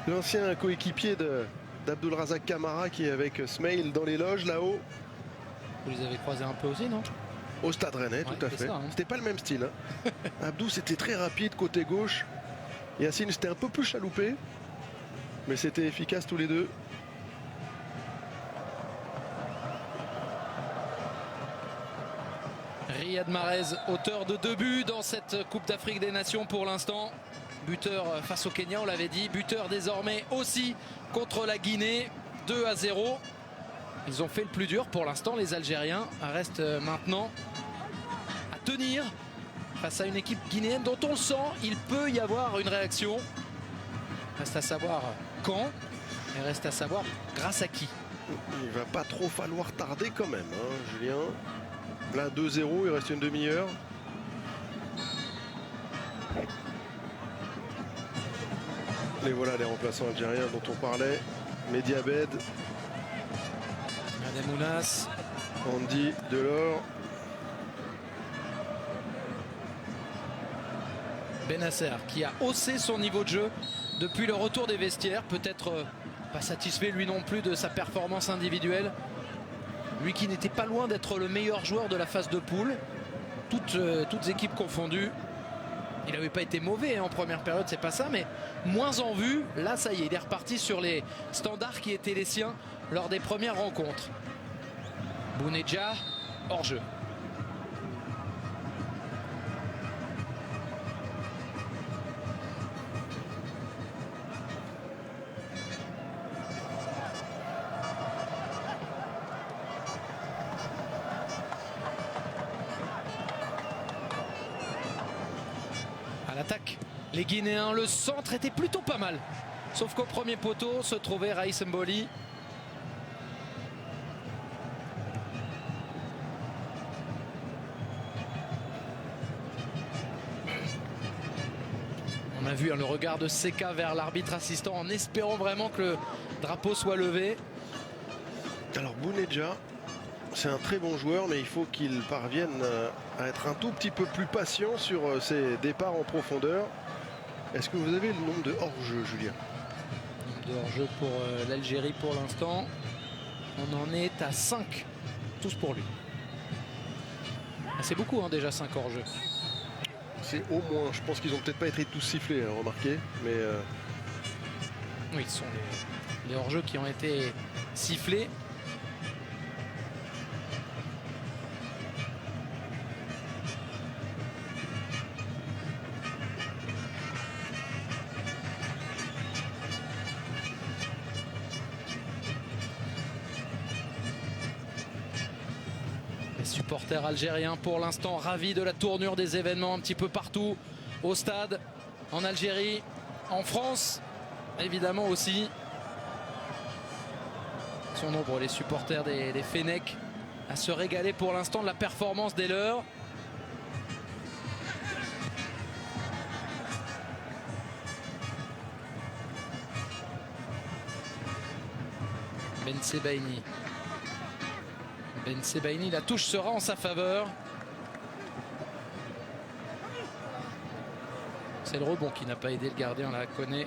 l'ancien coéquipier d'Abdulrazak Kamara qui est avec Smail dans les loges là-haut. Vous les avez croisés un peu aussi, non? Au Stade Rennais, tout à fait. Ça, hein. C'était pas le même style. Hein. Abdou, c'était très rapide côté gauche. Yacine, c'était un peu plus chaloupé. Mais c'était efficace tous les deux. Riyad Mahrez, auteur de 2 buts dans cette Coupe d'Afrique des Nations pour l'instant. Buteur face au Kenya, on l'avait dit. Buteur désormais aussi contre la Guinée. 2-0. Ils ont fait le plus dur pour l'instant, les Algériens. Restent maintenant à tenir face à une équipe guinéenne dont on le sent. Il peut y avoir une réaction. Reste à savoir quand. Et reste à savoir grâce à qui. Il va pas trop falloir tarder quand même, hein, Julien. Là, 2-0, il reste une demi-heure. Et voilà les remplaçants algériens dont on parlait. Mehdi Abed, Ademounas, Andy Delors. Benasser qui a haussé son niveau de jeu depuis le retour des vestiaires. Peut-être pas satisfait lui non plus de sa performance individuelle. Lui qui n'était pas loin d'être le meilleur joueur de la phase de poule. Toutes équipes confondues. Il n'avait pas été mauvais en première période, c'est pas ça, mais moins en vue. Là, ça y est, il est reparti sur les standards qui étaient les siens lors des premières rencontres. Bounedjah, hors jeu. L'attaque, les Guinéens, le centre était plutôt pas mal. Sauf qu'au premier poteau se trouvait Raïs Mboli. On a vu le regard de Seka vers l'arbitre assistant en espérant vraiment que le drapeau soit levé. Alors Bounedjah, c'est un très bon joueur, mais il faut qu'il parvienne à être un tout petit peu plus patient sur ses départs en profondeur. Est-ce que vous avez le nombre de hors-jeu, Julien? De hors-jeu pour l'Algérie pour l'instant. On en est à 5, tous pour lui. C'est beaucoup hein, déjà 5 hors-jeu. C'est au moins, je pense qu'ils n'ont peut-être pas été tous sifflés, hein, remarquez. Mais oui, ce sont les hors-jeux qui ont été sifflés. Supporters algériens pour l'instant ravis de la tournure des événements un petit peu partout au stade, en Algérie, en France évidemment aussi. Ils sont nombreux les supporters des Fennecs à se régaler pour l'instant de la performance des leurs. Ben Sebaini. Ben Sebaini, la touche sera en sa faveur. C'est le rebond qui n'a pas aidé le gardien, là, Koné.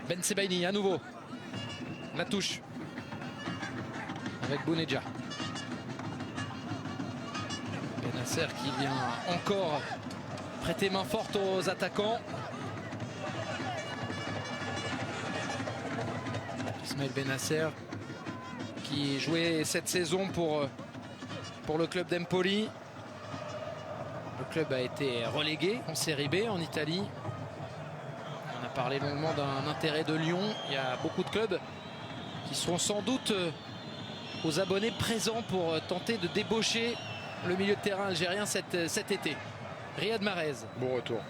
Ben Sebaini à nouveau. La touche. Avec Bounedjah. Benasser qui vient encore prêter main forte aux attaquants. Ismaël Benasser qui jouait cette saison pour le club d'Empoli. Le club a été relégué en Série B en Italie. On a parlé longuement d'un intérêt de Lyon. Il y a beaucoup de clubs qui seront sans doute aux abonnés présents pour tenter de débaucher le milieu de terrain algérien cet été. Riyad Mahrez. Bon retour.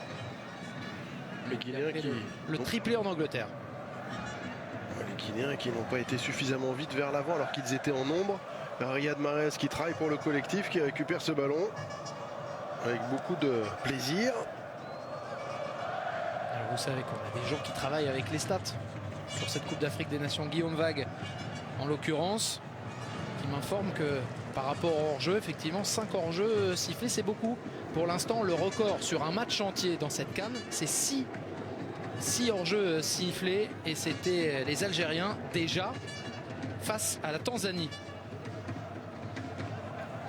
Les Guinéens qui... Le triplé en Angleterre. Les Guinéens qui n'ont pas été suffisamment vite vers l'avant alors qu'ils étaient en nombre. Riyad Mahrez qui travaille pour le collectif, qui récupère ce ballon avec beaucoup de plaisir. Alors vous savez qu'on a des gens qui travaillent avec les stats sur cette Coupe d'Afrique des Nations. Guillaume Vague en l'occurrence, qui m'informe que par rapport au hors-jeu, effectivement 5 hors-jeu sifflés, c'est beaucoup. Pour l'instant, le record sur un match entier dans cette CAN, c'est 6 hors-jeu sifflés, et c'était les Algériens déjà. face à la Tanzanie.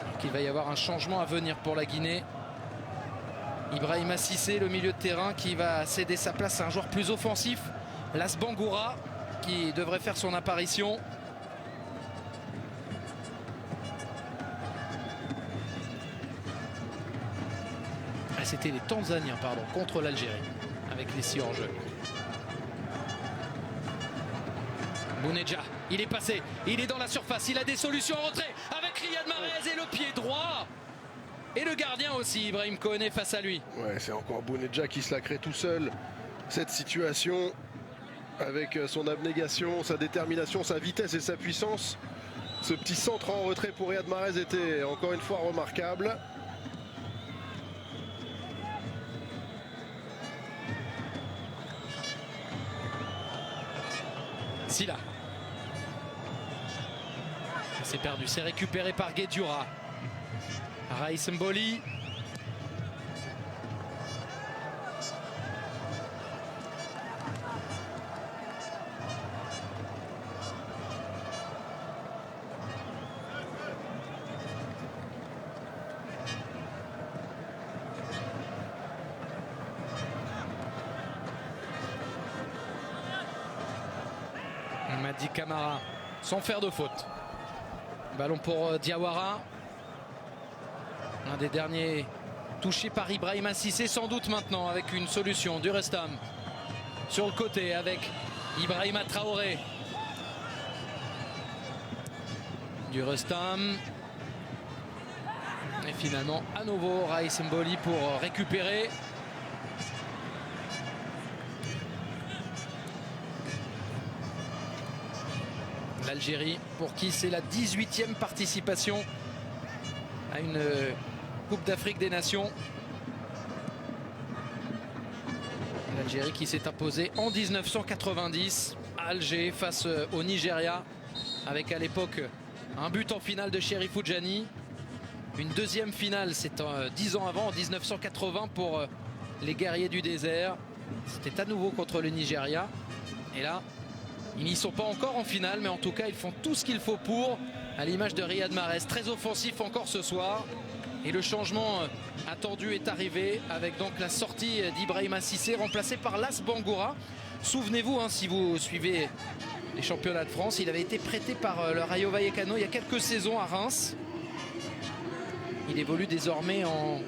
Donc il va y avoir un changement à venir pour la Guinée. Ibrahima Cissé, le milieu de terrain, qui va céder sa place à un joueur plus offensif. Las Bangoura qui devrait faire son apparition. Ah, c'était les Tanzaniens, pardon, contre l'Algérie, avec les 6 hors jeu. Bounedjah, il est passé, il est dans la surface, il a des solutions en retrait avec Riyad Mahrez et le pied droit. Et le gardien aussi, Ibrahim Koné face à lui. Ouais, c'est encore Bounedjah qui se la crée tout seul. Cette situation, avec son abnégation, sa détermination, sa vitesse et sa puissance. Ce petit centre en retrait pour Riyad Mahrez était encore une fois remarquable. Silla. C'est perdu, c'est récupéré par Guedioura. Raïs Mboli. Madi Camara sans faire de faute. Ballon pour Diawara. Un des derniers touchés par Ibrahima Cissé, sans doute maintenant avec une solution. Du Restam sur le côté avec Ibrahima Traoré. Du Restam. Et finalement à nouveau Raïs Mboli pour récupérer. L'Algérie, pour qui c'est la 18e participation à une Coupe d'Afrique des Nations. L'Algérie qui s'est imposée en 1990 à Alger face au Nigeria, avec à l'époque un but en finale de Chérif Oudjani. Une deuxième finale, c'est 10 ans avant, en 1980, pour les guerriers du désert. C'était à nouveau contre le Nigeria. Et là, ils n'y sont pas encore en finale, mais en tout cas, ils font tout ce qu'il faut pour, à l'image de Riyad Mahrez. Très offensif encore ce soir. Et le changement attendu est arrivé avec donc la sortie d'Ibrahima Cissé, remplacé par Las Bangoura. Souvenez-vous, si vous suivez les championnats de France, il avait été prêté par le Rayo Vallecano il y a quelques saisons à Reims. Il évolue désormais en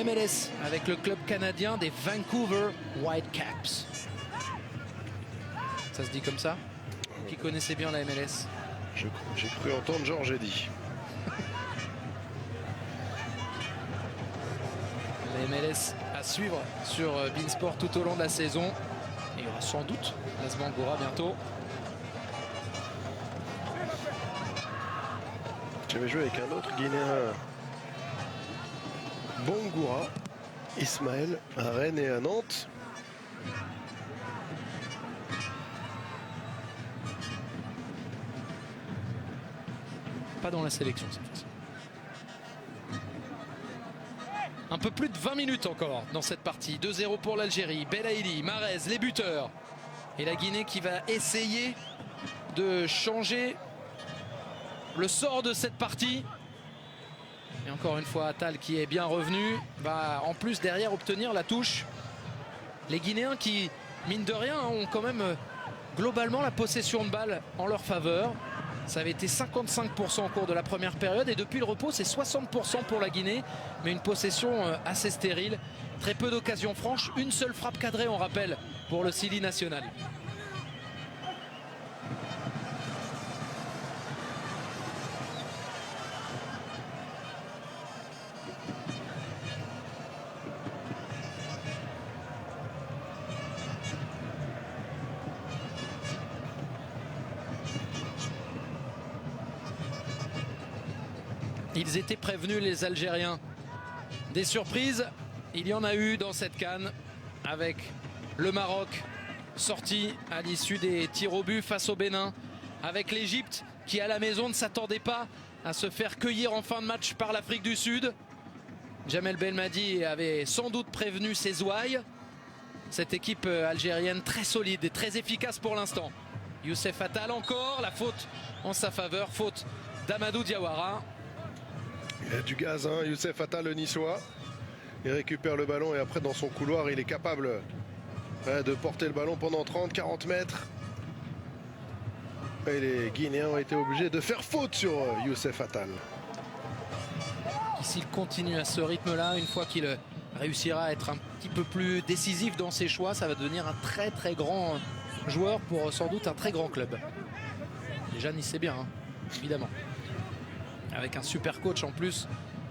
MLS avec le club canadien des Vancouver Whitecaps. Ça se dit comme ça? Qui connaissait bien la MLS? J'ai cru entendre Georges Eddy. La MLS à suivre sur Beansport tout au long de la saison. Et il y aura sans doute Las Bangoura bientôt. J'avais joué avec un autre Guinéen, Bangoura, Ismaël, à Rennes et à Nantes. Pas dans la sélection cette fois-ci. Un peu plus de 20 minutes encore dans cette partie. 2-0 pour l'Algérie. Belaïli, Mahrez, les buteurs. Et la Guinée qui va essayer de changer le sort de cette partie. Et encore une fois, Attal qui est bien revenu va en plus derrière obtenir la touche. Les Guinéens qui, mine de rien, ont quand même globalement la possession de balle en leur faveur. Ça avait été 55% au cours de la première période et depuis le repos c'est 60% pour la Guinée, mais une possession assez stérile, très peu d'occasions franches, une seule frappe cadrée on rappelle pour le Sili national. Ils étaient prévenus les Algériens. Des surprises, il y en a eu dans cette CAN avec le Maroc sorti à l'issue des tirs au but face au Bénin, avec l'Égypte qui à la maison ne s'attendait pas à se faire cueillir en fin de match par l'Afrique du Sud. Jamel Belmadi avait sans doute prévenu ses ouailles. Cette équipe algérienne très solide et très efficace pour l'instant. Youssef Attal encore, la faute en sa faveur, faute d'Amadou Diawara. Il a du gaz, hein, Youssef Attal, le niçois. Il récupère le ballon et après dans son couloir il est capable de porter le ballon pendant 30-40 mètres. Et les Guinéens ont été obligés de faire faute sur Youssef Attal. S'il continue à ce rythme-là, une fois qu'il réussira à être un petit peu plus décisif dans ses choix, ça va devenir un très très grand joueur pour sans doute un très grand club. Déjà Nice c'est bien, hein, évidemment. Avec un super coach en plus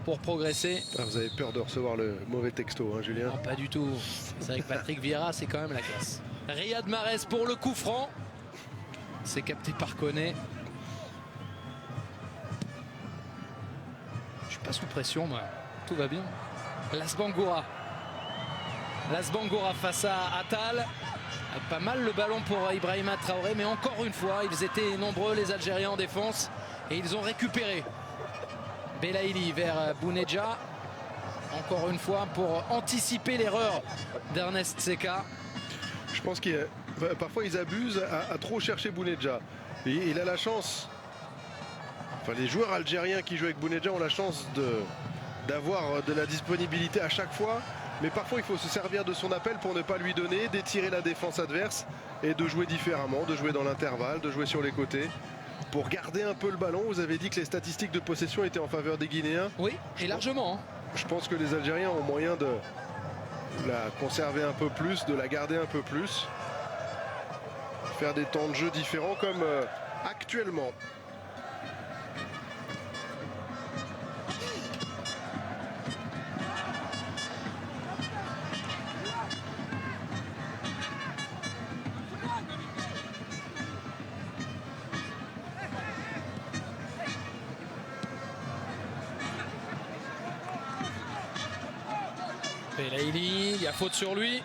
pour progresser. Ah, vous avez peur de recevoir le mauvais texto, hein, Julien? Non, pas du tout. C'est avec Patrick Vieira, c'est quand même la classe. Riyad Mahrez pour le coup franc. C'est capté par Koné. Je suis pas sous pression, moi. Tout va bien. Las Bangoura. Las Bangoura face à Attal. Pas mal le ballon pour Ibrahima Traoré, mais encore une fois, ils étaient nombreux les Algériens en défense et ils ont récupéré. Belaïli vers Bounedja. Encore une fois pour anticiper l'erreur d'Ernest Seka. Je pense qu'il parfois ils abusent à trop chercher Bounedja. Il a la chance. Enfin, les joueurs algériens qui jouent avec Bounedja ont la chance d'avoir de la disponibilité à chaque fois. Mais parfois il faut se servir de son appel pour ne pas lui donner, d'étirer la défense adverse et de jouer différemment, de jouer dans l'intervalle, de jouer sur les côtés. Pour garder un peu le ballon, vous avez dit que les statistiques de possession étaient en faveur des Guinéens. Oui, et largement. Hein. Je pense que les Algériens ont moyen de la conserver un peu plus, de la garder un peu plus. Faire des temps de jeu différents comme actuellement. Belaïli, il y a faute sur lui.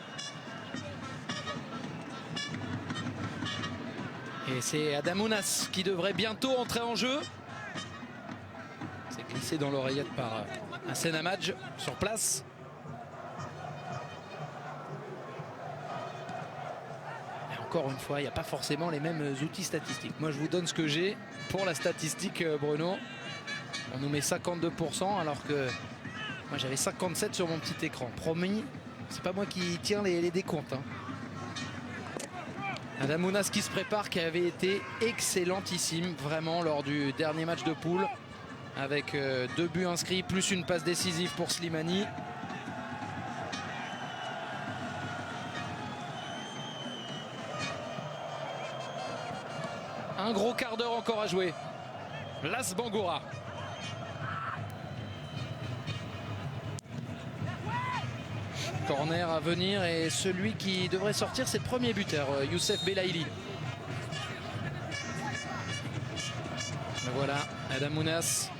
Et c'est Adamounas qui devrait bientôt entrer en jeu. C'est glissé dans l'oreillette par un Senamadj sur place. Et encore une fois, il n'y a pas forcément les mêmes outils statistiques. Moi, je vous donne ce que j'ai pour la statistique, Bruno. On nous met 52% alors que moi j'avais 57 sur mon petit écran. Promis, c'est pas moi qui tiens les décomptes. Hein. Adamounas qui se prépare, qui avait été excellentissime vraiment lors du dernier match de poule. Avec 2 buts inscrits plus une passe décisive pour Slimani. Un gros quart d'heure encore à jouer. Las Bangoura. Corner à venir et celui qui devrait sortir, c'est le premier buteur, Youssef Belaïli. Voilà, Adamounas,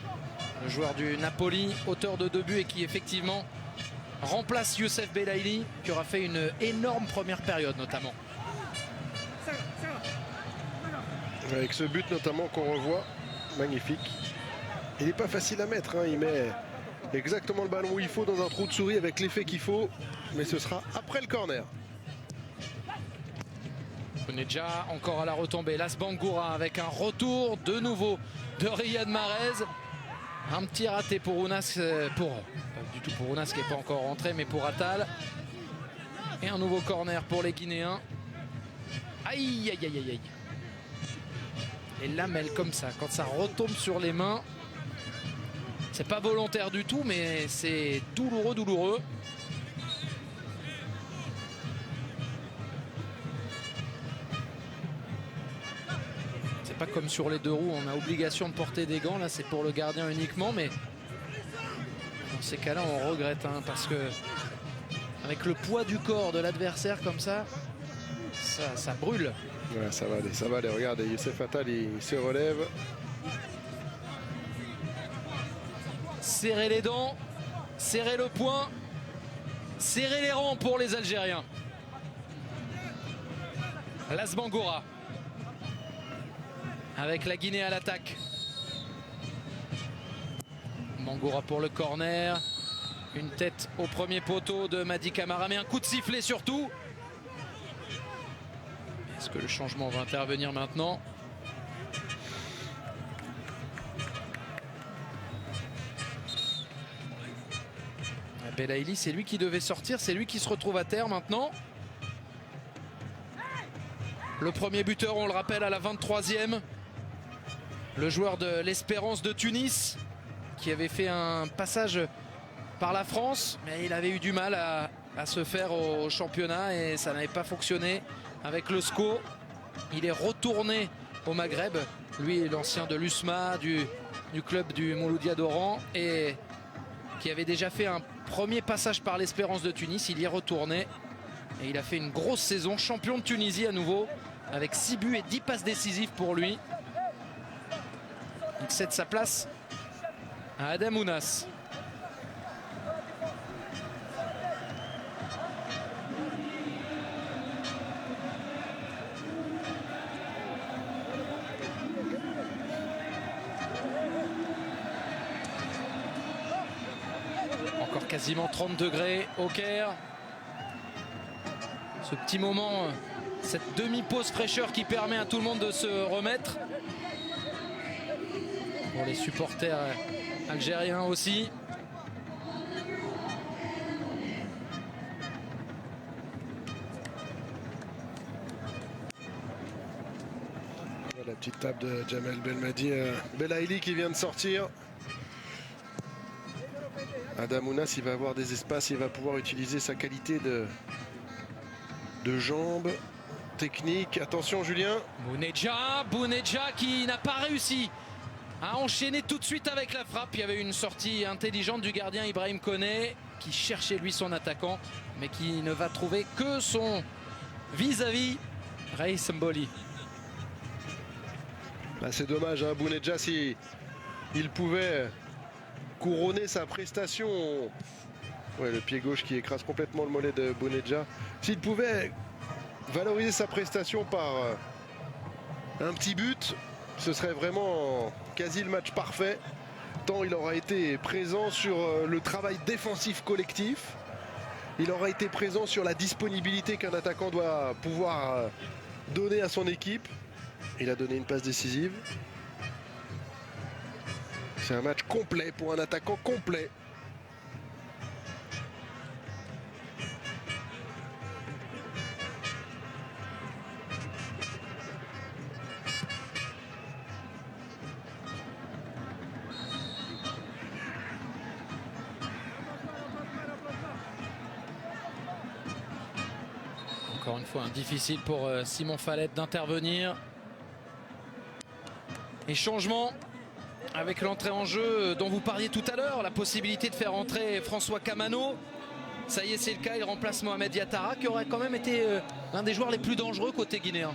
le joueur du Napoli, auteur de 2 buts et qui effectivement remplace Youssef Belaïli, qui aura fait une énorme première période notamment. Avec ce but notamment qu'on revoit, magnifique. Il n'est pas facile à mettre, hein. Il met exactement le ballon où il faut dans un trou de souris avec l'effet qu'il faut, mais ce sera après le corner. On est déjà encore à la retombée. Las Bangoura avec un retour de nouveau de Riyad Mahrez. Un petit raté pour Ounas, pas du tout pour Ounas qui n'est pas encore rentré, mais pour Attal. Et un nouveau corner pour les Guinéens. Aïe, aïe, aïe, aïe, aïe. Les lamelles comme ça, quand ça retombe sur les mains, c'est pas volontaire du tout, mais c'est douloureux, douloureux. C'est pas comme sur les 2 roues, on a obligation de porter des gants. Là, c'est pour le gardien uniquement, mais dans ces cas-là, on regrette, hein, parce que avec le poids du corps de l'adversaire comme ça, ça brûle. Ouais, ça va aller, ça va aller. Regardez, Youssef Attal, il se relève. Serrer les dents, serrer le poing, serrer les rangs pour les Algériens. Las Bangoura avec la Guinée à l'attaque. Bangoura pour le corner. Une tête au premier poteau de Madi Camara, mais un coup de sifflet surtout. Est-ce que le changement va intervenir maintenant? Belaïli, c'est lui qui devait sortir, c'est lui qui se retrouve à terre maintenant. Le premier buteur, on le rappelle, à la 23e. Le joueur de l'Espérance de Tunis, qui avait fait un passage par la France, mais il avait eu du mal à se faire au championnat et ça n'avait pas fonctionné avec le SCO. Il est retourné au Maghreb, lui l'ancien de l'USMA, du club du Mouloudia d'Oran, et qui avait déjà fait un premier passage par l'Espérance de Tunis. Il y est retourné et il a fait une grosse saison, champion de Tunisie à nouveau, avec 6 buts et 10 passes décisives pour lui. Il cède sa place à Adam Ounas. Encore quasiment 30 degrés au Caire. Ce petit moment, cette demi-pause fraîcheur qui permet à tout le monde de se remettre. Pour les supporters algériens aussi. La petite tape de Jamel Belmadi. Belaïli qui vient de sortir. Adam Ounas, il va avoir des espaces, il va pouvoir utiliser sa qualité de jambes, technique. Attention Julien. Bounedjah qui n'a pas réussi à enchaîner tout de suite avec la frappe. Il y avait une sortie intelligente du gardien Ibrahim Koné qui cherchait lui son attaquant, mais qui ne va trouver que son vis-à-vis Raïs Mboli. C'est dommage, hein, Bounedjah, si il pouvait couronner sa prestation. Ouais, le pied gauche qui écrase complètement le mollet de Bounedjah. S'il pouvait valoriser sa prestation par un petit but, ce serait vraiment quasi le match parfait, tant il aura été présent sur le travail défensif collectif. Il aura été présent sur la disponibilité qu'un attaquant doit pouvoir donner à son équipe. Il a donné une passe décisive. C'est un match complet pour un attaquant complet. Encore une fois, difficile pour Simon Falette d'intervenir. Et changement avec l'entrée en jeu dont vous parliez tout à l'heure, la possibilité de faire entrer François Kamano. Ça y est, c'est le cas, il remplace Mohamed Yattara, qui aurait quand même été l'un des joueurs les plus dangereux côté guinéen.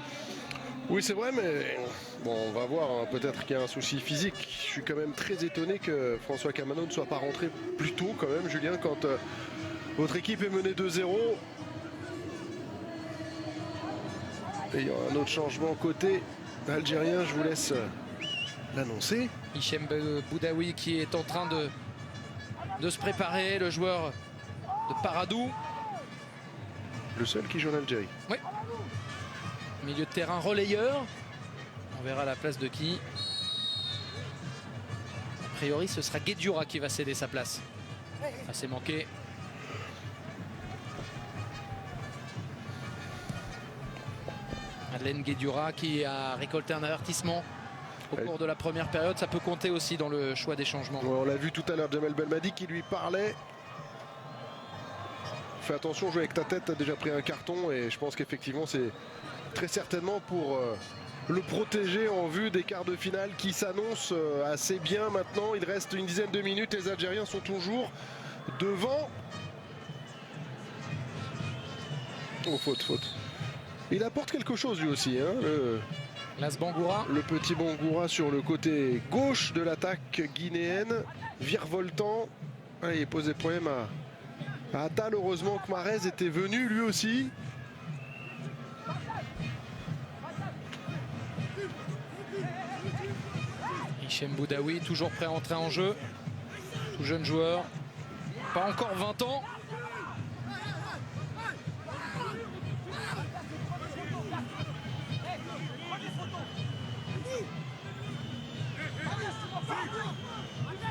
Oui, c'est vrai, mais bon, on va voir, hein, peut-être qu'il y a un souci physique. Je suis quand même très étonné que François Kamano ne soit pas rentré plus tôt quand même, Julien, quand votre équipe est menée 2-0. Et il y aura un autre changement côté algérien, je vous laisse l'annoncer. Hichem Boudaoui qui est en train de se préparer, le joueur de Paradou. Le seul qui joue en Algérie. Oui. Milieu de terrain relayeur. On verra la place de qui. A priori, ce sera Guedioura qui va céder sa place. Ah, c'est manqué. Madeleine Guedioura qui a récolté un avertissement au cours de la première période. Ça peut compter aussi dans le choix des changements. Ouais, on l'a vu tout à l'heure, Jamel Belmadi qui lui parlait. Fais attention, jouer avec ta tête, tu as déjà pris un carton et je pense qu'effectivement c'est très certainement pour le protéger en vue des quarts de finale qui s'annoncent assez bien maintenant. Il reste une dizaine de minutes, les Algériens sont toujours devant. Oh, faute. Il apporte quelque chose lui aussi, hein, Las Bangoura. Le petit Bangoura sur le côté gauche de l'attaque guinéenne, virevoltant. Il pose des problèmes à Attal. Heureusement que Mahrez était venu lui aussi. Hichem Boudaoui toujours prêt à entrer en jeu. Tout jeune joueur. Pas encore 20 ans.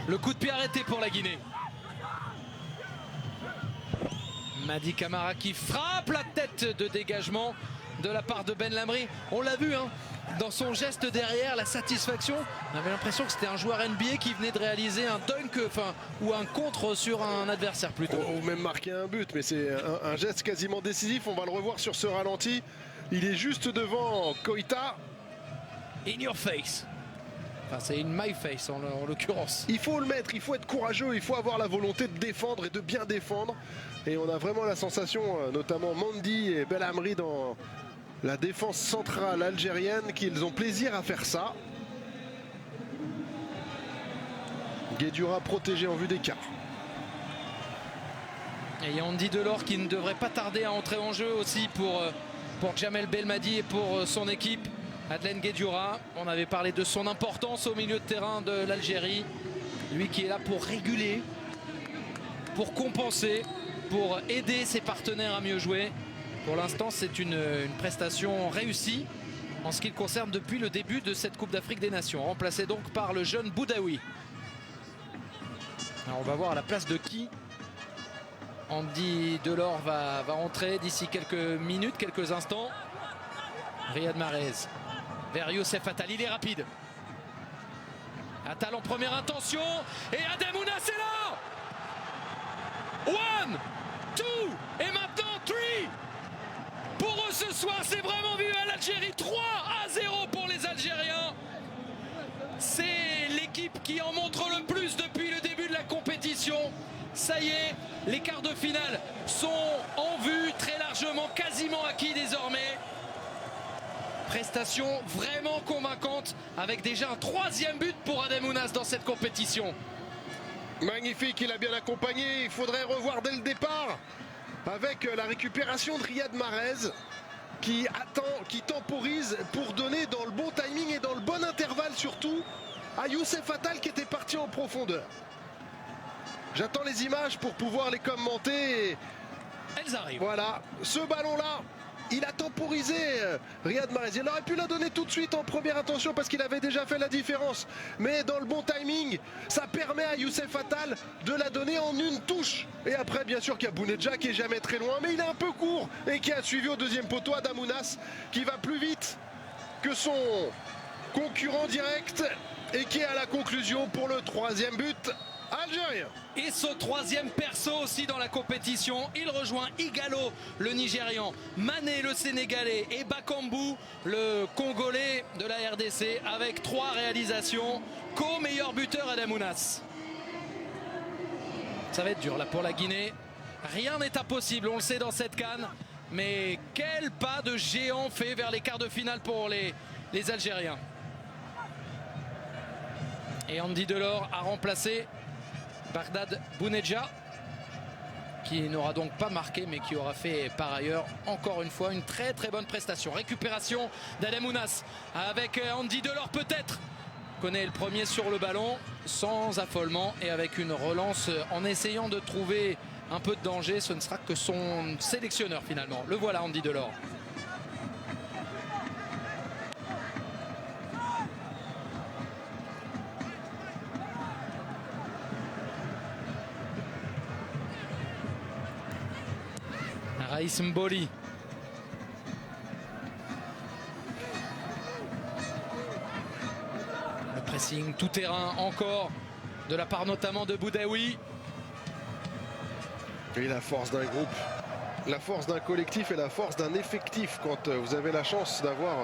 Le coup de pied arrêté pour la Guinée. Mady Camara qui frappe la tête de dégagement de la part de Ben Lamri. On l'a vu hein, dans son geste derrière, la satisfaction. On avait l'impression que c'était un joueur NBA qui venait de réaliser un dunk ou un contre sur un adversaire plutôt. Ou même marquer un but, mais c'est un geste quasiment décisif. On va le revoir sur ce ralenti. Il est juste devant Koita. In your face. Enfin, c'est in my face en l'occurrence. Il faut le mettre, il faut être courageux, il faut avoir la volonté de défendre et de bien défendre. Et on a vraiment la sensation, notamment Mendy et Ben Lamri dans la défense centrale algérienne, qu'ils ont plaisir à faire ça. Guedioura protégé en vue d'écart. Et il y a Andy Delors qui ne devrait pas tarder à entrer en jeu aussi pour Djamel Belmadi et pour son équipe. Adlen Guedioura, on avait parlé de son importance au milieu de terrain de l'Algérie. Lui qui est là pour réguler, pour compenser, pour aider ses partenaires à mieux jouer. Pour l'instant, c'est une prestation réussie en ce qui le concerne depuis le début de cette Coupe d'Afrique des Nations. Remplacé donc par le jeune Boudaoui. Alors on va voir à la place de qui Andy Delors va entrer d'ici quelques minutes, quelques instants. Riyad Mahrez vers Youssef Attal, il est rapide. Attal en première intention et Adamounas est là. 1, 2 et maintenant 3. Pour eux ce soir, c'est vraiment vu à l'Algérie. 3-0 pour les Algériens. C'est l'équipe qui en montre le plus depuis le début de la compétition. Ça y est, les quarts de finale sont en vue, très largement, quasiment acquis désormais. Prestation vraiment convaincante avec déjà un 3e but pour Adamounas dans cette compétition. Magnifique, il a bien accompagné. Il faudrait revoir dès le départ avec la récupération de Riyad Mahrez qui attend, qui temporise pour donner dans le bon timing et dans le bon intervalle surtout à Youssef Attal qui était parti en profondeur. J'attends les images pour pouvoir les commenter. Elles arrivent. Voilà, ce ballon-là, il a temporisé Riyad Mahrez. Il aurait pu la donner tout de suite en première intention parce qu'il avait déjà fait la différence. Mais dans le bon timing, ça permet à Youssef Attal de la donner en une touche. Et après, bien sûr, qu'il y a Bounedjah qui est jamais très loin, mais il est un peu court et qui a suivi au deuxième poteau Adamounas qui va plus vite que son concurrent direct et qui est à la conclusion pour le 3e but algérien. Et son 3e perso aussi dans la compétition. Il rejoint Igalo, le Nigérian, Mané, le Sénégalais, et Bakambu, le Congolais de la RDC, avec 3 réalisations. Co-meilleur buteur Adamounas. Ça va être dur là pour la Guinée. Rien n'est impossible, on le sait dans cette CAN. Mais quel pas de géant fait vers les quarts de finale pour les Algériens. Et Andy Delors a remplacé Bagdad Bounedjah, qui n'aura donc pas marqué mais qui aura fait par ailleurs encore une fois une très très bonne prestation. Récupération d'Adamounas avec Andy Delors peut-être. Connaît le premier sur le ballon sans affolement et avec une relance en essayant de trouver un peu de danger. Ce ne sera que son sélectionneur finalement. Le voilà Andy Delors. Raïs Mboli. Le pressing tout terrain encore de la part notamment de Boudaoui. Et la force d'un groupe, la force d'un collectif et la force d'un effectif quand vous avez la chance d'avoir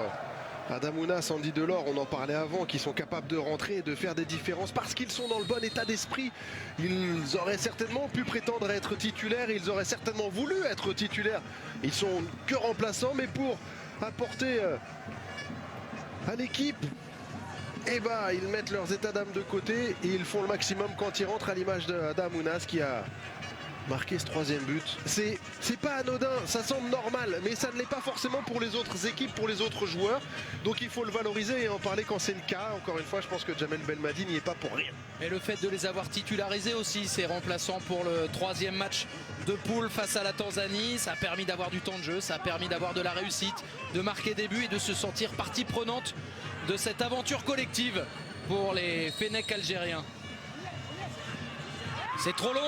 Adamounas, Andy Delors, on en parlait avant, qui sont capables de rentrer et de faire des différences parce qu'ils sont dans le bon état d'esprit. Ils auraient certainement pu prétendre être titulaires, ils auraient certainement voulu être titulaires. Ils sont que remplaçants, mais pour apporter à l'équipe, eh ben, ils mettent leurs états d'âme de côté et ils font le maximum quand ils rentrent, à l'image d'Adamounas qui a marqué ce 3e but. C'est pas anodin, ça semble normal, mais ça ne l'est pas forcément pour les autres équipes, pour les autres joueurs. Donc il faut le valoriser et en parler quand c'est le cas. Encore une fois, je pense que Djamel Belmadi n'y est pas pour rien. Et le fait de les avoir titularisés aussi, ces remplaçants pour le 3e match de poule face à la Tanzanie, ça a permis d'avoir du temps de jeu, ça a permis d'avoir de la réussite, de marquer des buts et de se sentir partie prenante de cette aventure collective pour les Fennecs algériens. C'est trop long.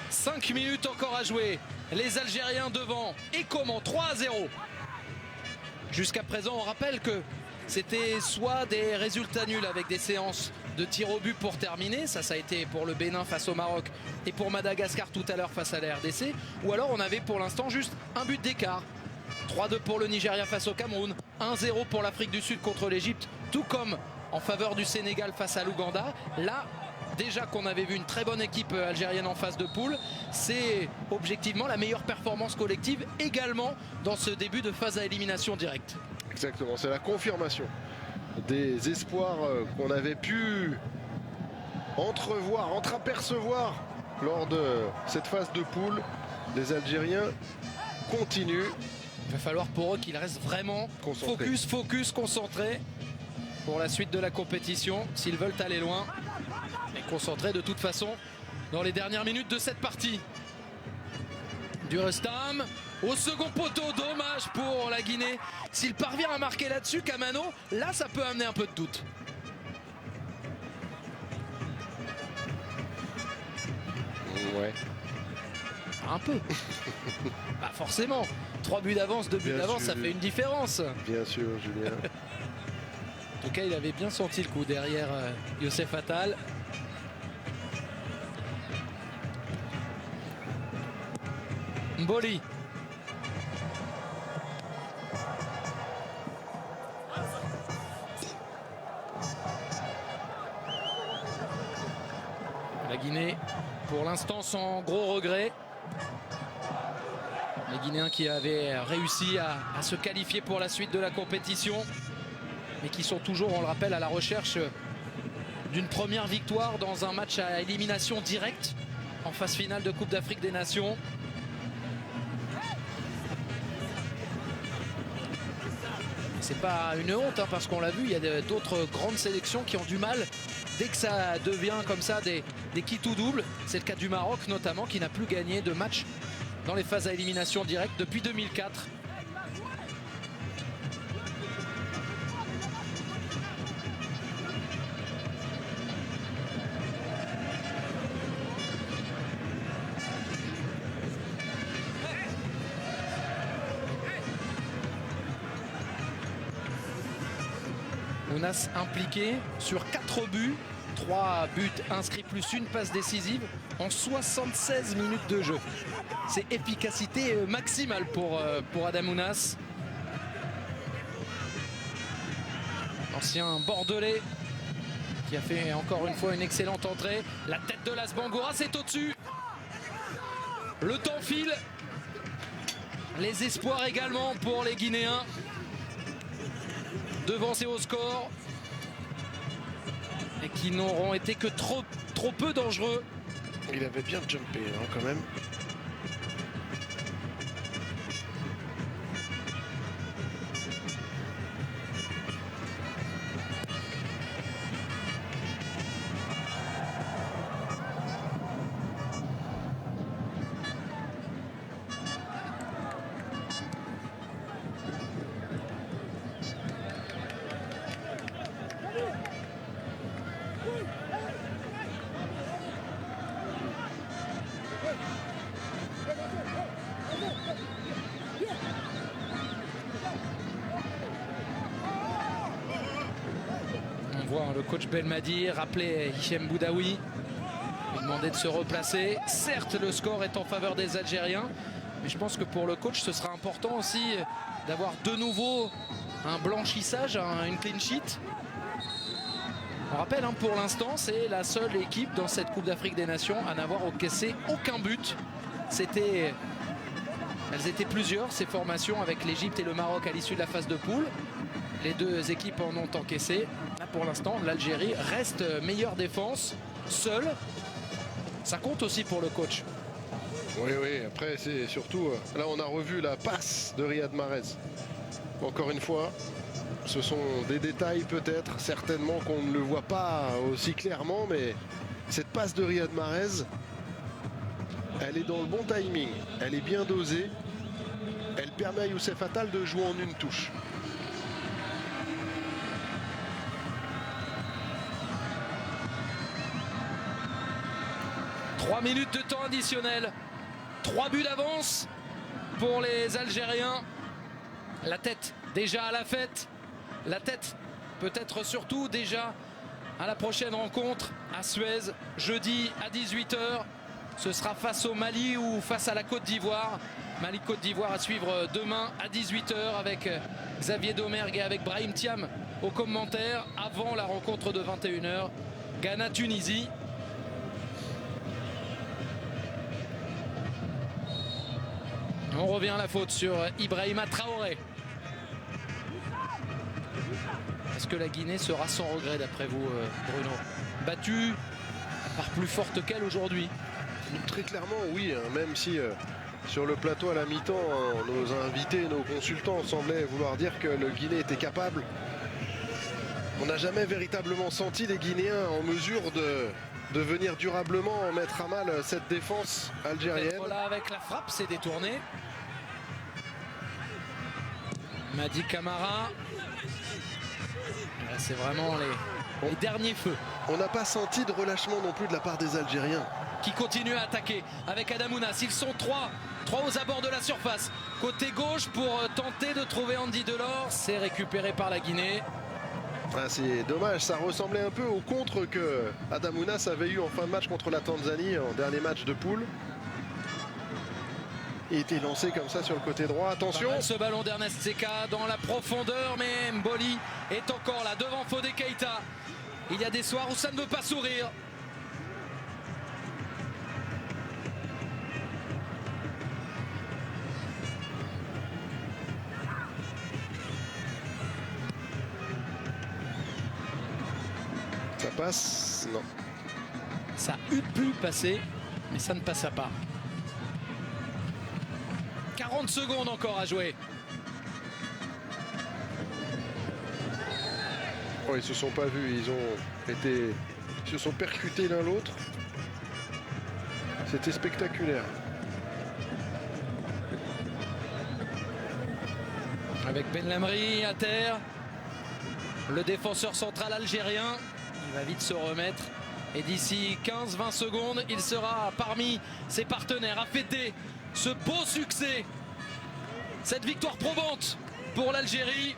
5 minutes encore à jouer. Les Algériens devant. Et comment? 3-0. Jusqu'à présent, on rappelle que c'était soit des résultats nuls avec des séances de tir au but pour terminer. Ça a été pour le Bénin face au Maroc et pour Madagascar tout à l'heure face à la RDC. Ou alors on avait pour l'instant juste un but d'écart. 3-2 pour le Nigeria face au Cameroun. 1-0 pour l'Afrique du Sud contre l'Égypte. Tout comme en faveur du Sénégal face à l'Ouganda. Là, déjà qu'on avait vu une très bonne équipe algérienne en phase de poule, c'est objectivement la meilleure performance collective également dans ce début de phase à élimination directe. Exactement, c'est la confirmation des espoirs qu'on avait pu entreapercevoir lors de cette phase de poule. Les Algériens continuent. Il va falloir pour eux qu'ils restent vraiment focus, concentrés pour la suite de la compétition s'ils veulent aller loin. Et concentrés de toute façon dans les dernières minutes de cette partie. Du Rustam au second poteau, dommage pour la Guinée. S'il parvient à marquer là-dessus, Kamano, là ça peut amener un peu de doute. Ouais. Un peu. Bah forcément. 3 buts d'avance, 2 buts d'avance, ça fait une différence. Bien sûr, Julien. En tout cas, il avait bien senti le coup derrière Youssef Attal. Mboli. La Guinée, pour l'instant, sans gros regret. Les Guinéens qui avaient réussi à se qualifier pour la suite de la compétition, mais qui sont toujours, on le rappelle, à la recherche d'une première victoire dans un match à élimination directe en phase finale de Coupe d'Afrique des Nations. C'est pas une honte hein, parce qu'on l'a vu, il y a d'autres grandes sélections qui ont du mal dès que ça devient comme ça des qui tout double. C'est le cas du Maroc notamment qui n'a plus gagné de match dans les phases à élimination directe depuis 2004. Ounas impliqué sur 4 buts, 3 buts inscrits plus une passe décisive en 76 minutes de jeu. C'est efficacité maximale pour Adam Ounas. Ancien Bordelais qui a fait encore une fois une excellente entrée. La tête de Las Bangora, c'est au-dessus. Le temps file. Les espoirs également pour les Guinéens. Devancés au score. Et qui n'auront été que trop peu dangereux. Il avait bien jumpé hein, quand même. Le coach Belmadi rappelait Hichem Boudaoui, lui demandait de se replacer. Certes, le score est en faveur des Algériens, mais je pense que pour le coach, ce sera important aussi d'avoir de nouveau un blanchissage, une clean sheet. On rappelle, hein, pour l'instant, c'est la seule équipe dans cette Coupe d'Afrique des Nations à n'avoir encaissé aucun but. Elles étaient plusieurs, ces formations, avec l'Égypte et le Maroc à l'issue de la phase de poule. Les deux équipes en ont encaissé. Là, pour l'instant, l'Algérie reste meilleure défense, seule. Ça compte aussi pour le coach. Oui, après, c'est surtout... là, on a revu la passe de Riyad Mahrez. Encore une fois, ce sont des détails peut-être, certainement qu'on ne le voit pas aussi clairement, mais cette passe de Riyad Mahrez, elle est dans le bon timing. Elle est bien dosée. Elle permet à Youssef Attal de jouer en une touche. 3 minutes de temps additionnel. 3 buts d'avance pour les Algériens. La tête déjà à la fête. La tête peut-être surtout déjà à la prochaine rencontre à Suez, jeudi à 18 h. Ce sera face au Mali ou face à la Côte d'Ivoire. Mali-Côte d'Ivoire à suivre demain à 18 h avec Xavier Domergue et avec Brahim Thiam au commentaire avant la rencontre de 21 h. Ghana-Tunisie. On revient à la faute sur Ibrahima Traoré. Est-ce que la Guinée sera sans regret d'après vous, Bruno? Battue par plus forte qu'elle aujourd'hui? Très clairement oui, hein, même si sur le plateau à la mi-temps, nos invités, nos consultants semblaient vouloir dire que le Guinée était capable. On n'a jamais véritablement senti les Guinéens en mesure de venir durablement mettre à mal cette défense algérienne. Là avec la frappe, c'est détourné. Madi Camara. C'est vraiment les derniers feux. On n'a pas senti de relâchement non plus de la part des Algériens. Qui continuent à attaquer avec Adamounas. Ils sont trois aux abords de la surface. Côté gauche pour tenter de trouver Andy Delors. C'est récupéré par la Guinée. Ah, c'est dommage, ça ressemblait un peu au contre que Adamounas avait eu en fin de match contre la Tanzanie en dernier match de poule. Il était lancé comme ça sur le côté droit. Attention. Ce ballon d'Ernest Seka dans la profondeur, mais Mboli est encore là devant Fodé Keïta. Il y a des soirs où ça ne veut pas sourire. Ça passe? Non. Ça eût pu passer, mais ça ne passa pas. 40 secondes encore à jouer. Oh, ils se sont pas vus, ils se sont percutés l'un l'autre. C'était spectaculaire. Avec Ben Lamri à terre, le défenseur central algérien, il va vite se remettre. Et d'ici 15-20 secondes, il sera parmi ses partenaires à fêter ce beau succès, cette victoire probante pour l'Algérie.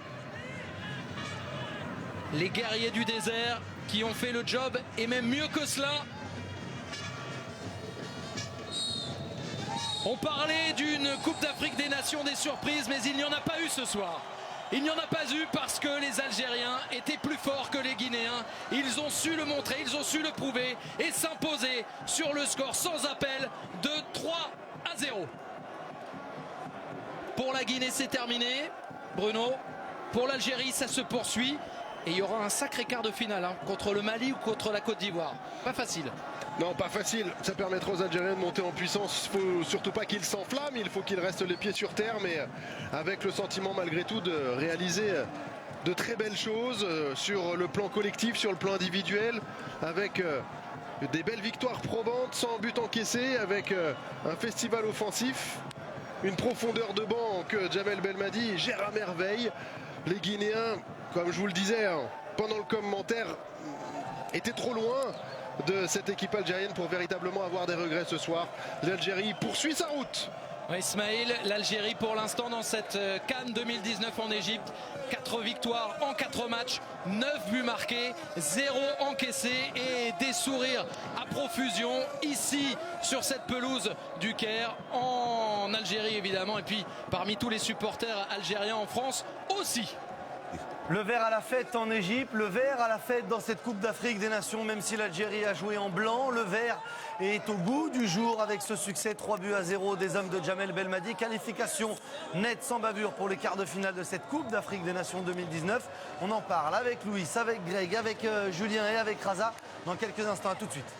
Les guerriers du désert qui ont fait le job et même mieux que cela. On parlait d'une Coupe d'Afrique des Nations des surprises, mais il n'y en a pas eu ce soir. Il n'y en a pas eu parce que les Algériens étaient plus forts que les Guinéens. Ils ont su le montrer, ils ont su le prouver et s'imposer sur le score sans appel de 3-0. Pour la Guinée, c'est terminé, Bruno. Pour l'Algérie, ça se poursuit. Et il y aura un sacré quart de finale contre le Mali ou contre la Côte d'Ivoire. Pas facile. Non, pas facile. Ça permettra aux Algériens de monter en puissance. Il ne faut surtout pas qu'ils s'enflamment. Il faut qu'ils restent les pieds sur terre, mais avec le sentiment malgré tout de réaliser de très belles choses sur le plan collectif, sur le plan individuel, avec des belles victoires probantes, sans but encaissé, avec un festival offensif, une profondeur de banc que Djamel Belmadi gère à merveille. Les Guinéens, comme je vous le disais pendant le commentaire, étaient trop loin de cette équipe algérienne pour véritablement avoir des regrets ce soir. L'Algérie poursuit sa route. Oui, Ismaël, l'Algérie pour l'instant dans cette CAN 2019 en Égypte, 4 victoires en 4 matchs, 9 buts marqués, 0 encaissé et des sourires à profusion ici sur cette pelouse du Caire, en Algérie évidemment, et puis parmi tous les supporters algériens en France aussi. Le vert à la fête en Égypte, le vert à la fête dans cette Coupe d'Afrique des Nations, même si l'Algérie a joué en blanc. Le vert est au goût du jour avec ce succès 3-0 des hommes de Djamel Belmadi. Qualification nette sans bavure pour les quarts de finale de cette Coupe d'Afrique des Nations 2019. On en parle avec Louis, avec Greg, avec Julien et avec Raza dans quelques instants. À tout de suite.